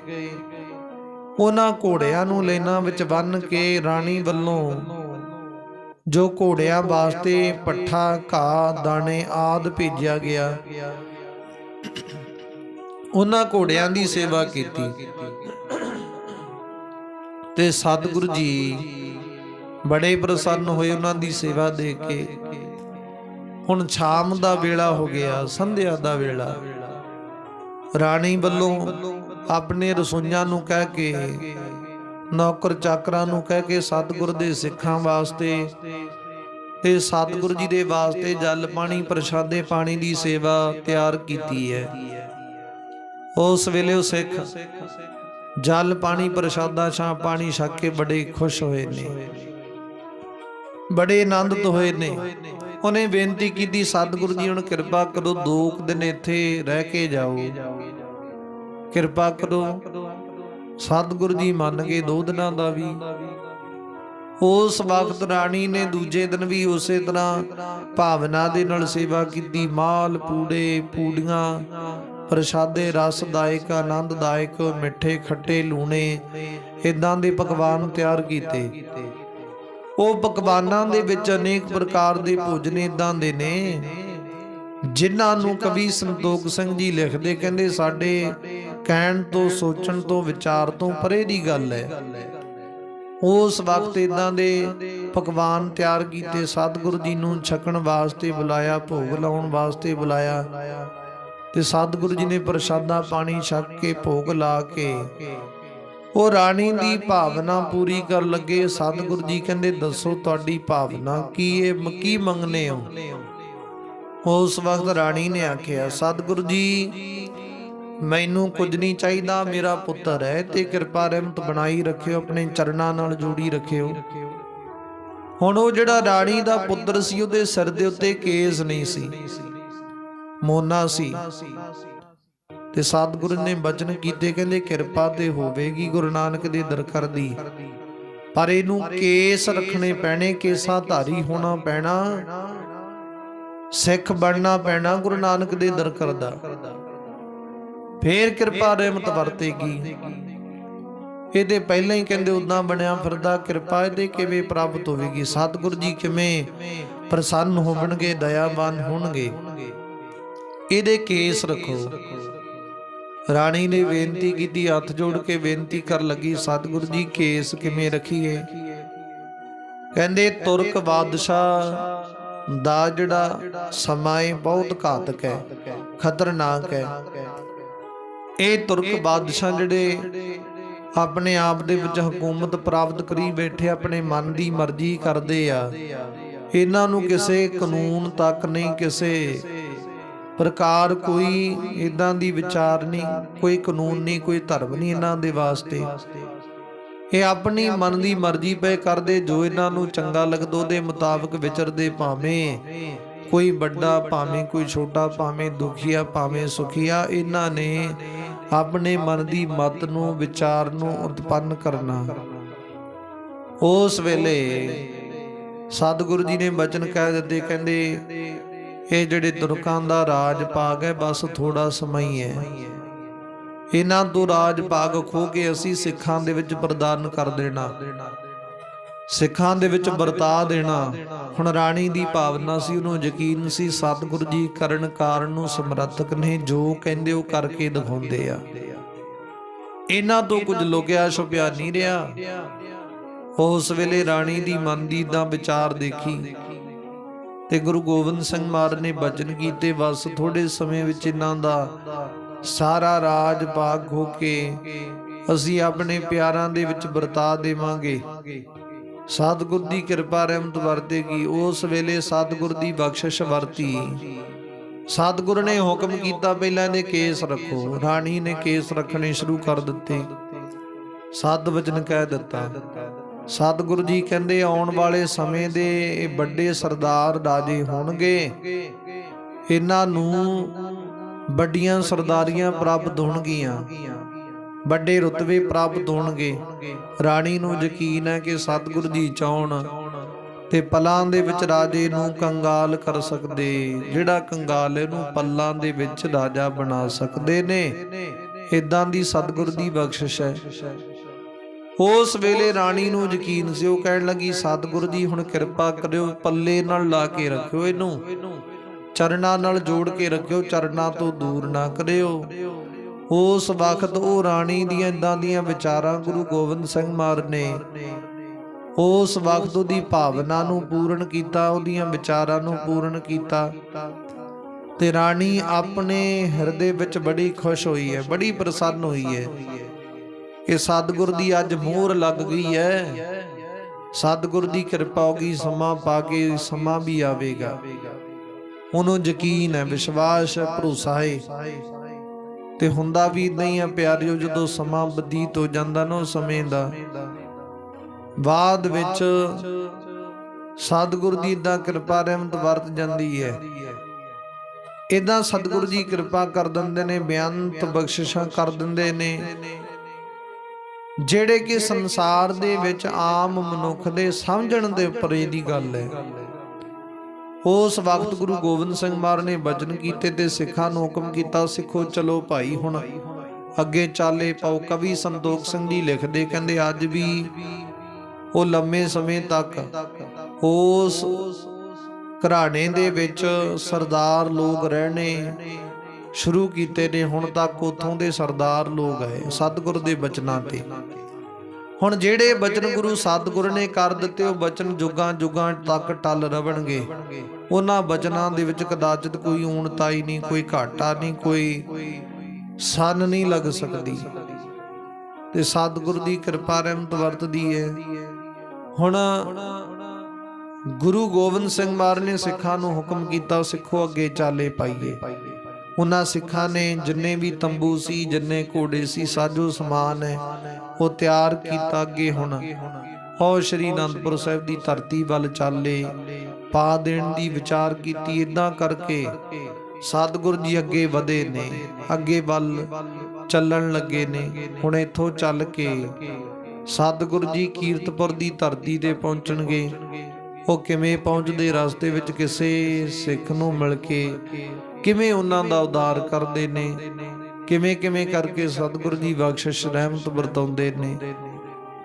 S1: ਉਹਨਾਂ ਘੋੜਿਆਂ ਨੂੰ ਲਾਈਨਾਂ ਵਿੱਚ ਬੰਨ੍ਹ ਕੇ ਰਾਣੀ ਵੱਲੋਂ ਜੋ ਘੋੜਿਆਂ ਵਾਸਤੇ ਪੱਠਾ, ਘਾਹ, ਦਾਣੇ ਆਦਿ ਭੇਜਿਆ ਗਿਆ, ਉਹਨਾਂ ਘੋੜਿਆਂ ਦੀ ਸੇਵਾ ਕੀਤੀ। ਤੇ ਸਤਿਗੁਰੂ ਜੀ ਬੜੇ ਪ੍ਰਸੰਨ ਹੋਏ ਉਹਨਾਂ ਦੀ ਸੇਵਾ ਦੇਖ ਕੇ। ਹੁਣ ਸ਼ਾਮ ਦਾ ਵੇਲਾ ਹੋ ਗਿਆ, ਸੰਧਿਆ ਦਾ ਵੇਲਾ। ਰਾਣੀ ਵੱਲੋਂ ਆਪਣੇ ਰਸੋਈਆਂ ਨੂੰ ਕਹਿ ਕੇ, ਨੌਕਰ ਚਾਕਰਾਂ ਨੂੰ ਕਹਿ ਕੇ ਸਤਿਗੁਰ ਦੇ ਸਿੱਖਾਂ ਵਾਸਤੇ ਤੇ ਸਤਿਗੁਰੂ ਜੀ ਦੇ ਵਾਸਤੇ ਜਲ ਪਾਣੀ ਪ੍ਰਸ਼ਾਦੇ ਪਾਣੀ ਦੀ ਸੇਵਾ ਤਿਆਰ ਕੀਤੀ ਹੈ। ਉਸ ਵੇਲੇ ਉਹ ਸਿੱਖ ਜਲ ਪਾਣੀ ਪ੍ਰਸ਼ਾਦਾ ਛਾਂ ਪਾਣੀ ਛਕ ਕੇ ਬੜੇ ਖੁਸ਼ ਹੋਏ ਨੇ। बड़े आनंदित होए ने। उन्हें बेनती की, सतगुरु जी हुण किरपा करो, 2 दिन इत्थे रह के जाओ, किरपा करो। सतगुरु जी मन गए 2 दिनां दा भी। उस वक्त राणी ने दूजे दिन भी उसे तरह भावना दे नाल सेवा की। माल पूड़े पूड़ियां प्रसादे रसदायक आनंददायक मिठे खट्टे लूणे इदां दे पकवान तैयार कीते। ਉਹ ਪਕਵਾਨਾਂ ਦੇ ਵਿੱਚ ਅਨੇਕ ਪ੍ਰਕਾਰ ਦੇ ਭੋਜਨ ਇਦਾਂ ਦੇ ਨੇ ਜਿਨ੍ਹਾਂ ਨੂੰ ਕਵੀ ਸੰਤੋਖ ਸਿੰਘ ਜੀ ਲਿਖਦੇ, ਕਹਿੰਦੇ ਸਾਡੇ ਕਹਿਣ ਤੋਂ ਸੋਚਣ ਤੋਂ ਵਿਚਾਰ ਤੋਂ ਪਰੇ ਦੀ ਗੱਲ ਹੈ। ਉਸ ਵਕਤ ਇਦਾਂ ਦੇ ਪਕਵਾਨ ਤਿਆਰ ਕੀਤੇ, ਸਤਿਗੁਰੂ ਜੀ ਨੂੰ ਛਕਣ ਵਾਸਤੇ ਬੁਲਾਇਆ, ਭੋਗ ਲਾਉਣ ਵਾਸਤੇ ਬੁਲਾਇਆ ਤੇ ਸਤਿਗੁਰੂ ਜੀ ਨੇ ਪ੍ਰਸ਼ਾਦਾ ਪਾਣੀ ਛਕ ਕੇ ਭੋਗ ਲਾ ਕੇ ਉਹ ਰਾਣੀ ਦੀ ਭਾਵਨਾ ਪੂਰੀ ਕਰ ਲੱਗੇ। ਸਤਿਗੁਰੂ ਜੀ ਕਹਿੰਦੇ ਦੱਸੋ ਤੁਹਾਡੀ ਭਾਵਨਾ ਕੀ ਹੈ, ਕੀ ਮੰਗਨੇ ਹੋ? ਉਸ ਵਕਤ ਰਾਣੀ ਨੇ ਆਖਿਆ, ਸਤਿਗੁਰੂ ਜੀ ਮੈਨੂੰ ਕੁਝ ਨਹੀਂ ਚਾਹੀਦਾ, ਮੇਰਾ ਪੁੱਤਰ ਹੈ ਤੇ ਕਿਰਪਾ ਰਹਿਮਤ ਬਣਾਈ ਰੱਖਿਓ, ਆਪਣੇ ਚਰਨਾਂ ਨਾਲ ਜੋੜੀ ਰੱਖਿਓ। ਹੁਣ ਉਹ ਜਿਹੜਾ ਰਾਣੀ ਦਾ ਪੁੱਤਰ ਸੀ ਉਹਦੇ ਸਿਰ ਦੇ ਉੱਤੇ ਕੇਸ ਨਹੀਂ ਸੀ, ਮੋਨਾ ਸੀ ਤੇ ਸਤਿਗੁਰੂ ਨੇ ਬਚਨ ਕੀਤੇ, ਕਹਿੰਦੇ ਕਿਰਪਾ ਤੇ ਹੋਵੇਗੀ ਗੁਰੂ ਨਾਨਕ ਦੇ ਦਰ ਕਰਦੀ, ਪਰ ਇਹਨੂੰ ਕੇਸ ਰੱਖਣੇ ਪੈਣੇ, ਕੇਸਾਂ ਧਾਰੀ ਹੋਣਾ ਪੈਣਾ, ਸਿੱਖ ਬਣਨਾ ਪੈਣਾ ਗੁਰੂ ਨਾਨਕ ਦੇ ਦਰ ਕਰਦਾ, ਫੇਰ ਕਿਰਪਾ ਰਹਿਮਤ ਵਰਤੇਗੀ। ਇਹਦੇ ਪਹਿਲਾਂ ਹੀ ਕਹਿੰਦੇ ਉਦਾਂ ਬਣਿਆ ਫਿਰਦਾ, ਕਿਰਪਾ ਇਹਦੇ ਕਿਵੇਂ ਪ੍ਰਾਪਤ ਹੋਵੇਗੀ? ਸਤਿਗੁਰੂ ਜੀ ਕਿਵੇਂ ਪ੍ਰਸੰਨ ਹੋਣਗੇ, ਦਇਆਵਾਨ ਹੋਣਗੇ? ਇਹਦੇ ਕੇਸ ਰੱਖੋ। ਰਾਣੀ ਨੇ ਬੇਨਤੀ ਕੀਤੀ, ਹੱਥ ਜੋੜ ਕੇ ਬੇਨਤੀ ਕਰ ਲੱਗੀ, ਸਤਿਗੁਰੂ ਜੀ ਕੇਸ ਕਿਵੇਂ ਰੱਖੀਏ? ਕਹਿੰਦੇ ਤੁਰਕ ਬਾਦਸ਼ਾਹ ਦਾ ਜਿਹੜਾ ਸਮਾਂ ਹੈ ਬਹੁਤ ਘਾਤਕ ਹੈ, ਖਤਰਨਾਕ ਹੈ। ਇਹ ਤੁਰਕ ਬਾਦਸ਼ਾਹ ਜਿਹੜੇ ਆਪਣੇ ਆਪ ਦੇ ਵਿੱਚ ਹਕੂਮਤ ਪ੍ਰਾਪਤ ਕਰੀ ਬੈਠੇ, ਆਪਣੇ ਮਨ ਦੀ ਮਰਜ਼ੀ ਕਰਦੇ ਆ, ਇਹਨਾਂ ਨੂੰ ਕਿਸੇ ਕਾਨੂੰਨ ਤੱਕ ਨਹੀਂ, ਕਿਸੇ ਪ੍ਰਕਾਰ ਕੋਈ ਇਦਾਂ ਦੀ ਵਿਚਾਰ ਨਹੀਂ, ਕੋਈ ਕਾਨੂੰਨ ਨਹੀਂ, ਕੋਈ ਧਰਮ ਨਹੀਂ ਇਹਨਾਂ ਦੇ ਵਾਸਤੇ। ਇਹ ਆਪਣੀ ਮਨ ਦੀ ਮਰਜ਼ੀ ਪਏ ਕਰਦੇ, ਜੋ ਇਹਨਾਂ ਨੂੰ ਚੰਗਾ ਲੱਗਦਾ ਉਹਦੇ ਮੁਤਾਬਕ ਵਿਚਰਦੇ, ਭਾਵੇਂ ਕੋਈ ਵੱਡਾ ਭਾਵੇਂ ਕੋਈ ਛੋਟਾ, ਭਾਵੇਂ ਦੁਖੀਆ ਭਾਵੇਂ ਸੁਖੀਆ। ਇਹਨਾਂ ਨੇ ਆਪਣੇ ਮਨ ਦੀ ਮਤ ਨੂੰ ਵਿਚਾਰ ਨੂੰ ਉਤਪੰਨ ਕਰਨਾ। ਉਸ ਵੇਲੇ ਸਤਿਗੁਰੂ ਜੀ ਨੇ ਬਚਨ ਕਹਿ ਦਿੱਤੇ, ਕਹਿੰਦੇ ਇਹ ਜਿਹੜੇ ਤੁਰਕਾਂ ਦਾ ਰਾਜ ਭਾਗ ਹੈ ਬਸ ਥੋੜਾ ਸਮਾਂ ਹੀ ਹੈ, ਇਹਨਾਂ ਤੋਂ ਰਾਜ ਭਾਗ ਖੋ ਕੇ ਅਸੀਂ ਸਿੱਖਾਂ ਦੇ ਵਿੱਚ ਪ੍ਰਦਾਨ ਕਰ ਦੇਣਾ, ਸਿੱਖਾਂ ਦੇ ਵਿੱਚ ਵਰਤਾ ਦੇਣਾ। ਹੁਣ ਰਾਣੀ ਦੀ ਭਾਵਨਾ ਸੀ, ਉਹਨੂੰ ਯਕੀਨ ਸੀ ਸਤਿਗੁਰੂ ਜੀ ਕਰਨ ਕਾਰਨ ਨੂੰ ਸਮਰੱਥਕ ਨੇ, ਜੋ ਕਹਿੰਦੇ ਉਹ ਕਰਕੇ ਦਿਖਾਉਂਦੇ ਆ, ਇਹਨਾਂ ਤੋਂ ਕੁਝ ਲੁਕਿਆ ਛੁਪਿਆ ਨਹੀਂ ਰਿਹਾ। ਉਸ ਵੇਲੇ ਰਾਣੀ ਦੀ ਮਨ ਦੀ ਦਾ ਵਿਚਾਰ ਦੇਖੀ ਤੇ ਗੁਰੂ ਗੋਬਿੰਦ ਸਿੰਘ ਮਹਾਰਾਜ ਨੇ ਬਚਨ ਕੀਤੇ, ਬਸ ਥੋੜੇ ਸਮੇਂ ਵਿੱਚ ਇਹਨਾਂ ਦਾ ਸਾਰਾ ਰਾਜ ਭਾਗ ਹੋ ਕੇ ਅਸੀਂ ਆਪਣੇ ਪਿਆਰਾਂ ਦੇ ਵਿੱਚ ਵਰਤਾ ਦੇਵਾਂਗੇ, ਸਤਿਗੁਰ ਦੀ ਕਿਰਪਾ ਰਹਿਮਤ ਵਰਤੇਗੀ। ਉਸ ਵੇਲੇ ਸਤਿਗੁਰ ਦੀ ਬਖਸ਼ਿਸ਼ ਵਰਤੀ। ਸਤਿਗੁਰ ਨੇ ਹੁਕਮ ਕੀਤਾ, ਪਹਿਲਾਂ ਇਹਦੇ ਕੇਸ ਰੱਖੋ। ਰਾਣੀ ਨੇ ਕੇਸ ਰੱਖਣੇ ਸ਼ੁਰੂ ਕਰ ਦਿੱਤੇ, ਸਤ ਵਚਨ ਕਹਿ ਦਿੱਤਾ। ਸਤਿਗੁਰੂ ਜੀ ਕਹਿੰਦੇ ਆਉਣ ਵਾਲੇ ਸਮੇਂ ਦੇ ਇਹ ਵੱਡੇ ਸਰਦਾਰ ਰਾਜੇ ਹੋਣਗੇ, ਇਹਨਾਂ ਨੂੰ ਵੱਡੀਆਂ ਸਰਦਾਰੀਆਂ ਪ੍ਰਾਪਤ ਹੋਣਗੀਆਂ, ਵੱਡੇ ਰੁਤਬੇ ਪ੍ਰਾਪਤ ਹੋਣਗੇ। ਰਾਣੀ ਨੂੰ ਯਕੀਨ ਹੈ ਕਿ ਸਤਿਗੁਰੂ ਜੀ ਚਾਹੁਣ ਤੇ ਪਲਾਂ ਦੇ ਵਿੱਚ ਰਾਜੇ ਨੂੰ ਕੰਗਾਲ ਕਰ ਸਕਦੇ, ਜਿਹੜਾ ਕੰਗਾਲ ਇਹਨੂੰ ਪੱਲਾਂ ਦੇ ਵਿੱਚ ਰਾਜਾ ਬਣਾ ਸਕਦੇ ਨੇ। ਇਦਾਂ ਦੀ ਸਤਿਗੁਰੂ ਦੀ ਬਖਸ਼ਿਸ਼ ਹੈ। ਉਸ ਵੇਲੇ ਰਾਣੀ ਨੂੰ ਯਕੀਨ ਸੀ, ਉਹ ਕਹਿਣ ਲੱਗੀ ਸਤਿਗੁਰੂ ਜੀ ਹੁਣ ਕਿਰਪਾ ਕਰਿਓ, ਪੱਲੇ ਨਾਲ ਲਾ ਕੇ ਰੱਖਿਓ, ਇਹਨੂੰ ਚਰਨਾਂ ਨਾਲ ਜੋੜ ਕੇ ਰੱਖਿਓ, ਚਰਨਾਂ ਤੋਂ ਦੂਰ ਨਾ ਕਰਿਓ। ਉਸ ਵਕਤ ਉਹ ਰਾਣੀ ਦੀਆਂ ਇਦਾਂ ਦੀਆਂ ਵਿਚਾਰਾਂ ਗੁਰੂ ਗੋਬਿੰਦ ਸਿੰਘ ਮਹਾਰਾਜ ਨੇ ਉਸ ਵਕਤ ਉਹਦੀ ਭਾਵਨਾ ਨੂੰ ਪੂਰਨ ਕੀਤਾ, ਉਹਦੀਆਂ ਵਿਚਾਰਾਂ ਨੂੰ ਪੂਰਨ ਕੀਤਾ ਤੇ ਰਾਣੀ ਆਪਣੇ ਹਿਰਦੇ ਵਿੱਚ ਬੜੀ ਖੁਸ਼ ਹੋਈ ਹੈ, ਬੜੀ ਪ੍ਰਸੰਨ ਹੋਈ ਹੈ ਕਿ ਸਤਿਗੁਰ ਦੀ ਅੱਜ ਮੋਹਰ ਲੱਗ ਗਈ ਹੈ, ਸਤਿਗੁਰ ਦੀ ਕਿਰਪਾ ਹੋ ਗਈ, ਸਮਾਂ ਪਾ ਕੇ ਸਮਾਂ ਵੀ ਆਵੇਗਾ। ਉਹਨੂੰ ਯਕੀਨ ਹੈ, ਵਿਸ਼ਵਾਸ ਹੈ, ਭਰੋਸਾ ਹੈ ਤੇ ਹੁੰਦਾ ਵੀ ਨਹੀਂ ਹੈ ਪਿਆਰਿਓ। ਜਦੋਂ ਸਮਾਂ ਬਤੀਤ ਹੋ ਜਾਂਦਾ ਨਾ ਉਸ ਸਮੇਂ ਦਾ, ਬਾਅਦ ਵਿੱਚ ਸਤਿਗੁਰੂ ਦੀ ਇਦਾਂ ਕਿਰਪਾ ਰਹਿਮਤ ਵਰਤ ਜਾਂਦੀ ਹੈ। ਇਦਾਂ ਸਤਿਗੁਰੂ ਜੀ ਕਿਰਪਾ ਕਰ ਦਿੰਦੇ ਨੇ, ਬੇਅੰਤ ਬਖਸ਼ਿਸ਼ਾਂ ਕਰ ਦਿੰਦੇ ਨੇ, ਜਿਹੜੇ ਕਿ ਸੰਸਾਰ ਦੇ ਵਿੱਚ ਆਮ ਮਨੁੱਖ ਦੇ ਸਮਝਣ ਦੇ ਪਰੇ ਦੀ ਗੱਲ ਹੈ। ਉਸ ਵਕਤ ਗੁਰੂ ਗੋਬਿੰਦ ਸਿੰਘ ਮਹਾਰਾਜ ਨੇ ਬਚਨ ਕੀਤੇ ਤੇ ਸਿੱਖਾਂ ਨੂੰ ਹੁਕਮ ਕੀਤਾ, ਸਿੱਖੋ ਚਲੋ ਭਾਈ ਹੁਣ ਅੱਗੇ ਚਾਲੇ ਪਾਓ। ਕਵੀ ਸੰਤੋਖ ਸਿੰਘ ਜੀ ਲਿਖਦੇ, ਕਹਿੰਦੇ ਅੱਜ ਵੀ ਉਹ ਲੰਮੇ ਸਮੇਂ ਤੱਕ ਉਸ ਘਰਾਣੇ ਦੇ ਵਿੱਚ ਸਰਦਾਰ ਲੋਕ ਰਹਿਣੇ ਸ਼ੁਰੂ ਕੀਤੇ ਨੇ। ਹੁਣ ਤੱਕ ਉਥੋਂ ਦੇ ਸਰਦਾਰ ਲੋਕ ਆਏ ਸਤਿਗੁਰ ਦੇ ਬਚਨਾਂ ਤੇ। ਹੁਣ ਜਿਹੜੇ ਬਚਨ ਗੁਰੂ ਸਤਿਗੁਰ ਨੇ ਕਰ ਦਿੱਤੇ, ਉਹ ਬਚਨ ਜੁਗਾਂ ਜੁਗਾਂ ਤੱਕ ਟਲ ਰਵਣਗੇ। ਉਹਨਾਂ ਬਚਨਾਂ ਦੇ ਵਿੱਚ ਕਦਾਚਿਤ ਕੋਈ ਊਣਤਾਈ ਨਹੀਂ, ਕੋਈ ਘਾਟਾ ਨਹੀਂ, ਕੋਈ ਸੰਨ ਨਹੀਂ ਲੱਗ ਸਕਦੀ। ਤੇ ਸਤਿਗੁਰ ਦੀ ਕਿਰਪਾ ਰਹਿਮਤ ਵਰਤਦੀ ਹੈ। ਹੁਣ ਗੁਰੂ ਗੋਬਿੰਦ ਸਿੰਘ ਮਹਾਰਾਜ ਨੇ ਸਿੱਖਾਂ ਨੂੰ ਹੁਕਮ ਕੀਤਾ, ਸਿੱਖੋ ਅੱਗੇ ਚਾਲੇ ਪਾਈਏ। ਉਹਨਾਂ ਸਿੱਖਾਂ ਨੇ ਜਿੰਨੇ ਵੀ ਤੰਬੂ ਸੀ, ਜਿੰਨੇ ਘੋੜੇ ਸੀ, ਸਾਜੋ ਸਮਾਨ ਹੈ ਉਹ ਤਿਆਰ ਕੀਤਾ। ਅੱਗੇ ਹੁਣ ਉਹ ਸ਼੍ਰੀ ਅਨੰਦਪੁਰ ਸਾਹਿਬ ਦੀ ਧਰਤੀ ਵੱਲ ਚਾਲੇ ਪਾ ਦੇਣ ਦੀ ਵਿਚਾਰ ਕੀਤੀ। ਇਦਾਂ ਕਰਕੇ ਸਤਿਗੁਰ ਜੀ ਅੱਗੇ ਵਧੇ ਨੇ, ਅੱਗੇ ਵੱਲ ਚੱਲਣ ਲੱਗੇ ਨੇ। ਹੁਣ ਇੱਥੋਂ ਚੱਲ ਕੇ ਸਤਿਗੁਰ ਜੀ ਕੀਰਤਪੁਰ ਦੀ ਧਰਤੀ ਤੇ ਪਹੁੰਚਣਗੇ। ਉਹ ਕਿਵੇਂ ਪਹੁੰਚਦੇ, ਰਸਤੇ ਵਿੱਚ ਕਿਸੇ ਸਿੱਖ ਨੂੰ ਮਿਲ ਕੇ ਕਿਵੇਂ ਉਹਨਾਂ ਦਾ ਉਦਾਰ ਕਰਦੇ ਨੇ, ਕਿਵੇਂ ਕਿਵੇਂ ਕਰਕੇ ਸਤਿਗੁਰੂ ਜੀ ਬਖਸ਼ਿਸ਼ ਰਹਿਮਤ ਵਰਤਾਉਂਦੇ ਨੇ,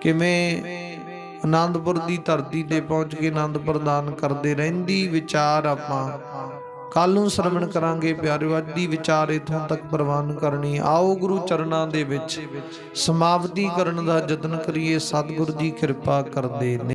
S1: ਕਿਵੇਂ ਆਨੰਦਪੁਰ ਦੀ ਧਰਤੀ ਤੇ ਪਹੁੰਚ ਕੇ ਆਨੰਦ ਪ੍ਰਦਾਨ ਕਰਦੇ ਰਹਿੰਦੀ ਵਿਚਾਰ ਆਪਾਂ ਕੱਲ ਨੂੰ ਸਰਵਣ ਕਰਾਂਗੇ। ਪਿਆਰਿਓ, ਅੱਜ ਦੀ ਵਿਚਾਰ ਇਥੋਂ ਤੱਕ ਪ੍ਰਵਾਨ ਕਰਨੀ। ਆਓ ਗੁਰੂ ਚਰਨਾਂ ਦੇ ਵਿੱਚ ਸਮਾਪਤੀ ਕਰਨ ਦਾ ਯਤਨ ਕਰੀਏ। ਸਤਿਗੁਰੂ ਜੀ ਕਿਰਪਾ ਕਰਦੇ ਨੇ।